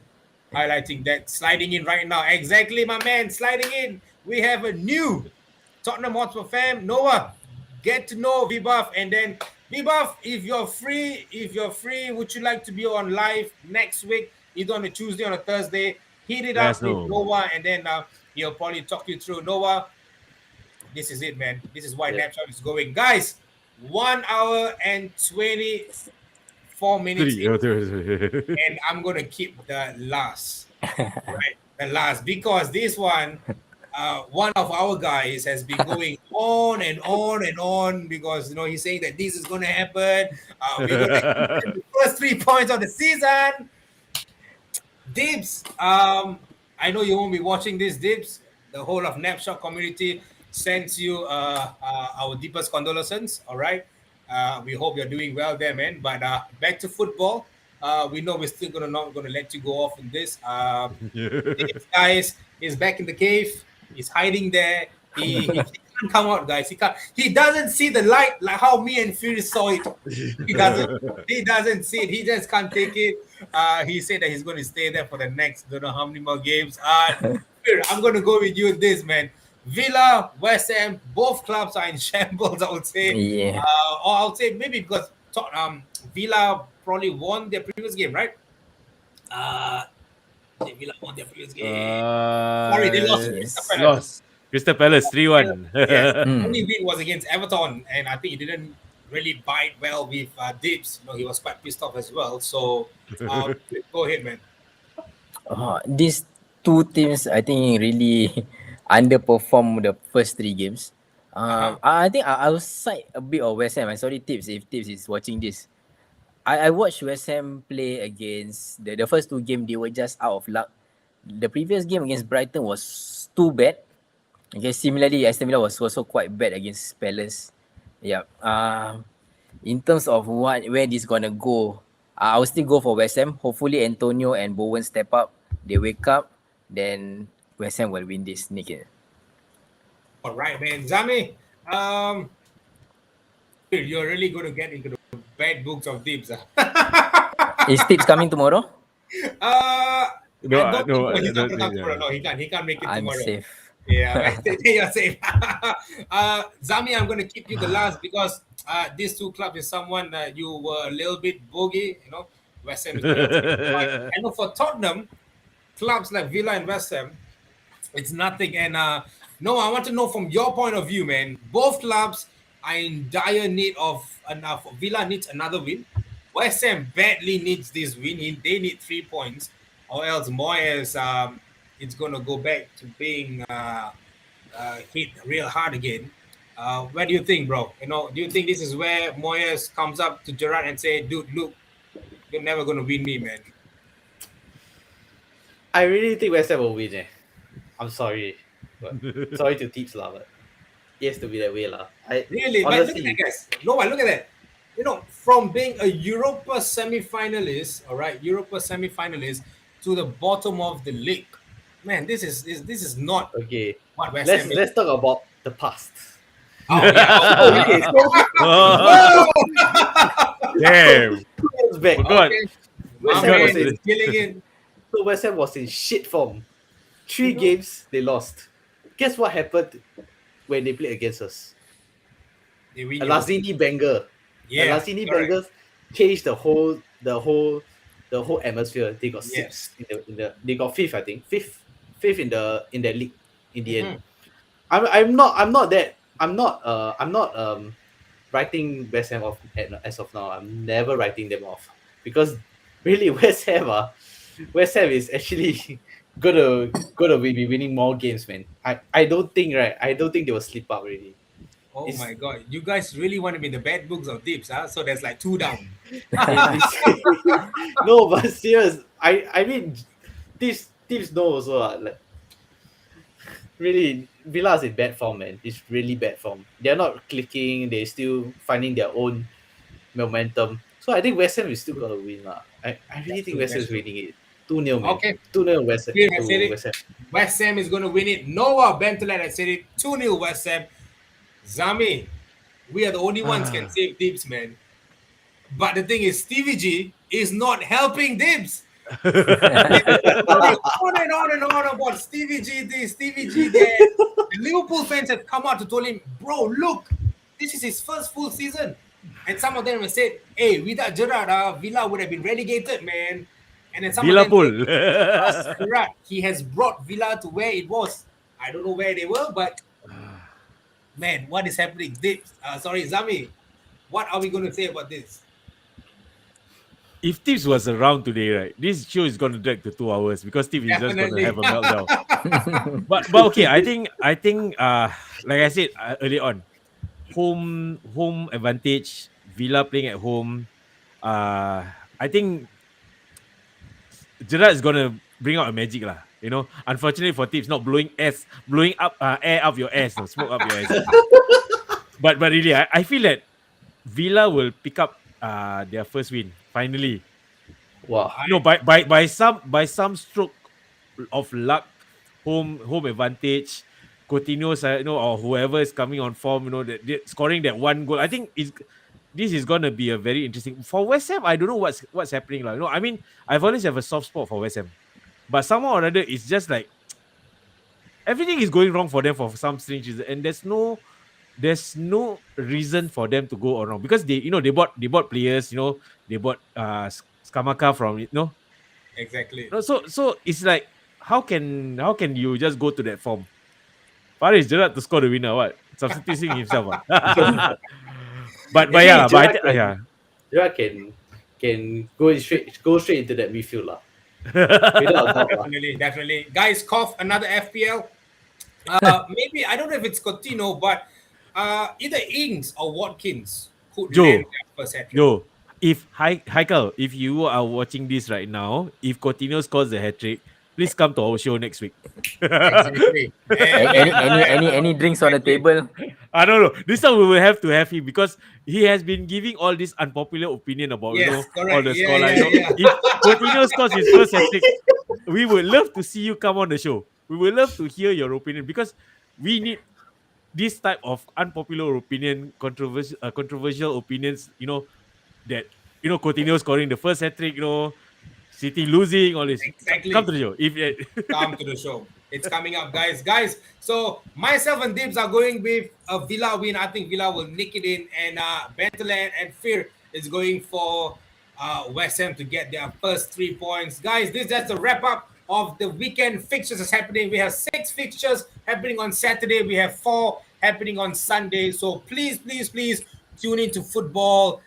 highlighting that. Sliding in right now. Exactly, my man. Sliding in. We have a new Tottenham Hotspur fan. Noah, get to know Vibaf, and then Vibaf, if you're free, would you like to be on live next week, either on a Tuesday or a Thursday? Hit it up with Noah, and then he'll probably talk you through. Noah, this is it, man. This is why Napshot is going. Guys, 1 hour and 24 minutes. And I'm going to keep the last. Right? The last. Because this one of our guys has been going on and on and on because, he's saying that this is going to happen. We're going to get the first 3 points of the season. Dibs, I know you won't be watching this, Dibs. The whole of Napshot community sends you our deepest condolences, all right? We hope you're doing well there, man. But back to football. We know we're still not going to let you go off in this. This guy is back in the cave. He's hiding there. He can't come out, guys. He doesn't see the light like how me and Fury saw it. He doesn't see it. He just can't take it. He said that he's going to stay there for the next don't know how many more games. I'm going to go with you in this, man. Villa, West Ham, both clubs are in shambles, I would say. Yeah. Or I would say maybe because Villa probably won their previous game, right? Villa won their previous game. Sorry, they lost to Crystal Palace. Crystal Palace 3-1. Yes. Only win was against Everton, and I think he didn't really bite well with Dibs. He was quite pissed off as well. So go ahead, man. These 2 teams, I think, really underperformed the first 3 games. I think I'll side a bit of West Ham. I'm sorry, Tips, if Tips is watching this. I watched West Ham play against the first 2 games. They were just out of luck. The previous game against Brighton was too bad. Okay, similarly, Aston Villa was also quite bad against Palace. Yeah. In terms of where this is gonna go, I will still go for West Ham. Hopefully, Antonio and Bowen step up. They wake up, then West Ham will win this, Nick. All right, man. Zami, you're really going to get into the bad books of Dibs. Is Tips coming tomorrow? No, he can't make it tomorrow. I'm safe. Yeah, you're safe. Zami, I'm going to keep you the last because these two clubs is someone that you were a little bit bogey, West Ham is going to take the fight. I know for Tottenham, clubs like Villa and West Ham, it's nothing. And no, I want to know from your point of view, man. Both clubs are in dire need of enough. Villa needs another win. West Ham badly needs this win. They need 3 points, or else Moyes it's gonna go back to being hit real hard again. What do you think, bro? Do you think this is where Moyes comes up to Gerrard and say, "Dude, look, you're never gonna win me, man." I really think West Ham will win. I'm sorry, but sorry to tips lah, but it has to be that way lah. Really, but look at that, guys. No, but look at that. From being a Europa semi-finalist, all right, Europa semi-finalist to the bottom of the league, man, this is not Okay, what West Ham is. let's talk about the past. Oh, yeah. Okay, so Damn. years back, God. Okay. West My Ham man was is in, killing it. so West Ham was in shit form. 3 games they lost. Guess what happened when they played against us? They win A your- Lazini banger. Yeah, The Lazini correct. bangers changed the whole atmosphere. They got Yes. sixth in the they got fifth, I think. Fifth in the league in the end. Mm-hmm. I'm not writing West Ham off as of now. I'm never writing them off because really West Ham is actually gonna be winning more games, man. I don't think they will slip up really. Oh It's- my God, you guys really want to be in the bad books of tips, huh? So there's like 2 down. No, but serious. I mean, teams know also like really Villa's in bad form, man. It's really bad form. They're not clicking. They're still finding their own momentum. So I think West Ham is still gonna win lah. I really think West Ham is winning it. 2-0, man. Okay. 2-0 West Ham. Clear, I said to it. West Ham. West Ham is going to win it. Noah Bentelet has said it. 2-0 West Ham. Zami, we are the only ones can save Dibs, man. But the thing is, Stevie G is not helping Dibs. On and on and on about Stevie G this, Stevie G that. The Liverpool fans have come out to tell him, bro, look, this is his first full season. And some of them have said, hey, without Gerrard, Villa would have been relegated, man. And then some of them Liverpool. said, Gerrard, he has brought Villa to where it was. I don't know where they were, but man, what is happening? Zami, what are we going to say about this? If Tips was around today, right, this show is going to drag to 2 hours because Tips is just going to Definitely. have a meltdown. but okay, I think like I said early on, home advantage, Villa playing at home. I think Gerrard is going to bring out a magic lah. Unfortunately for Tips, not blowing up air up your ass, no, smoke up your ass. but really, I feel that Villa will pick up their first win finally. Wow. By some stroke of luck, home advantage, Coutinho's or whoever is coming on form, that scoring that 1 goal. I think this is gonna be a very interesting for West Ham. I don't know what's happening like. I mean, I've always have a soft spot for West Ham, but somehow or other, it's just like everything is going wrong for them for some strange reason, and there's no reason for them to go wrong because they bought players, they bought Skamaka from Exactly. so it's like how can you just go to that form? Faris Gerrard to score the winner, what substituting himself? But yeah, Gerrard can go straight into that midfield lah. Without a doubt lah. Definitely. Guys, cough another FPL. Maybe I don't know if it's Coutinho, but either Ings or Watkins could Joe. land their first hat-trick. Yo, if Haikal, if you are watching this right now, if Coutinho scores the hat trick, please come to our show next week. Exactly. Any drinks on the table? I don't know. This time we will have to have him because he has been giving all this unpopular opinion about Yes, all correct. the Yeah, scoreline. yeah. If Coutinho scores his first hat trick, we would love to see you come on the show. We would love to hear your opinion because we need this type of unpopular opinion, controversial opinions. That Coutinho scoring the first hat trick. City losing, all this. Exactly. Come to the show. Come to the show. It's coming up, guys. So myself and Dibs are going with a Villa win. I think Villa will nick it in, and Benteland and Fear is going for West Ham to get their first 3 points. Guys, this is just a wrap up of the weekend fixtures that's happening. We have 6 fixtures happening on Saturday. We have 4 happening on Sunday. So please tune into football.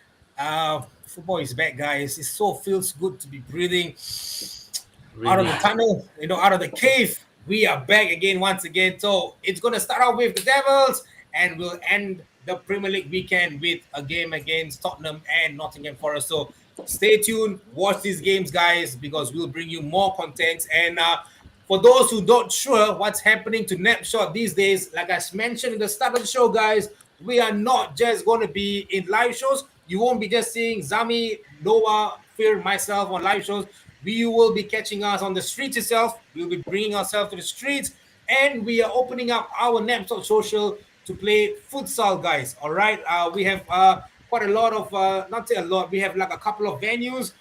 Football is back, guys. It so feels good to be breathing out of the tunnel, out of the cave. We are back again once again. So it's going to start out with the Devils, and we'll end the Premier League weekend with a game against Tottenham and Nottingham Forest. So stay tuned, watch these games, guys, because we'll bring you more content. And for those who don't sure what's happening to Snapshot these days, like I mentioned in the start of the show, guys, we are not just going to be in live shows. You won't be just seeing Zami, Noah, Fear, myself on live shows. We will be catching us on the streets itself. We'll be bringing ourselves to the streets, and we are opening up our Snapshot social to play futsal, guys. All right. We have quite a lot of, not say a lot, we have like a couple of venues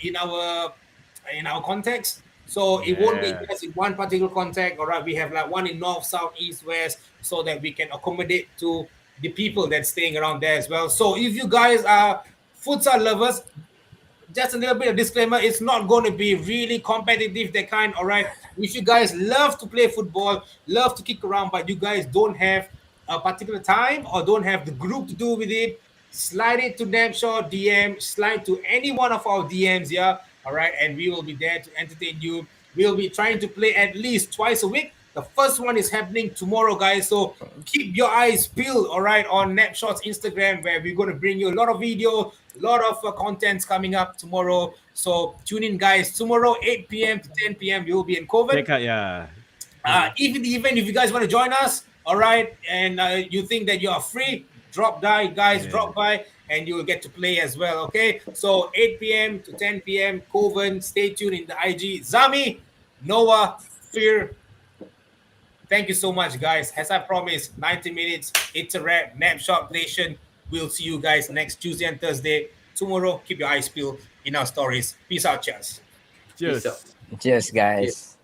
in our context. So it won't be just in one particular context. All right. We have like one in north, south, east, west, so that we can accommodate to the people that's staying around there as well. So if you guys are futsal lovers, just a little bit of disclaimer, it's not going to be really competitive, that kind, all right? If you guys love to play football, love to kick around, but you guys don't have a particular time or don't have the group to do with it, slide it to Snapshot DM, slide to any one of our DMs, yeah, all right? And we will be there to entertain you. We'll be trying to play at least twice a week. The first one is happening tomorrow, guys. So keep your eyes peeled, all right, on Snapshot's Instagram, where we're going to bring you a lot of video, a lot of contents coming up tomorrow. So tune in, guys. Tomorrow, 8 p.m. to 10 p.m., we will be in COVID. Even the event, if you guys want to join us, all right, and you think that you are free, drop by, guys, drop by, and you will get to play as well, okay? So 8 p.m. to 10 p.m., Coven. Stay tuned in the IG. Zami, Noah, Fear, thank you so much, guys. As I promised, 90 minutes. It's a wrap. Snapshot Nation. We'll see you guys next Tuesday and Thursday. Tomorrow, keep your eyes peeled in our stories. Peace out, cheers. Cheers. Peace out. Cheers, guys.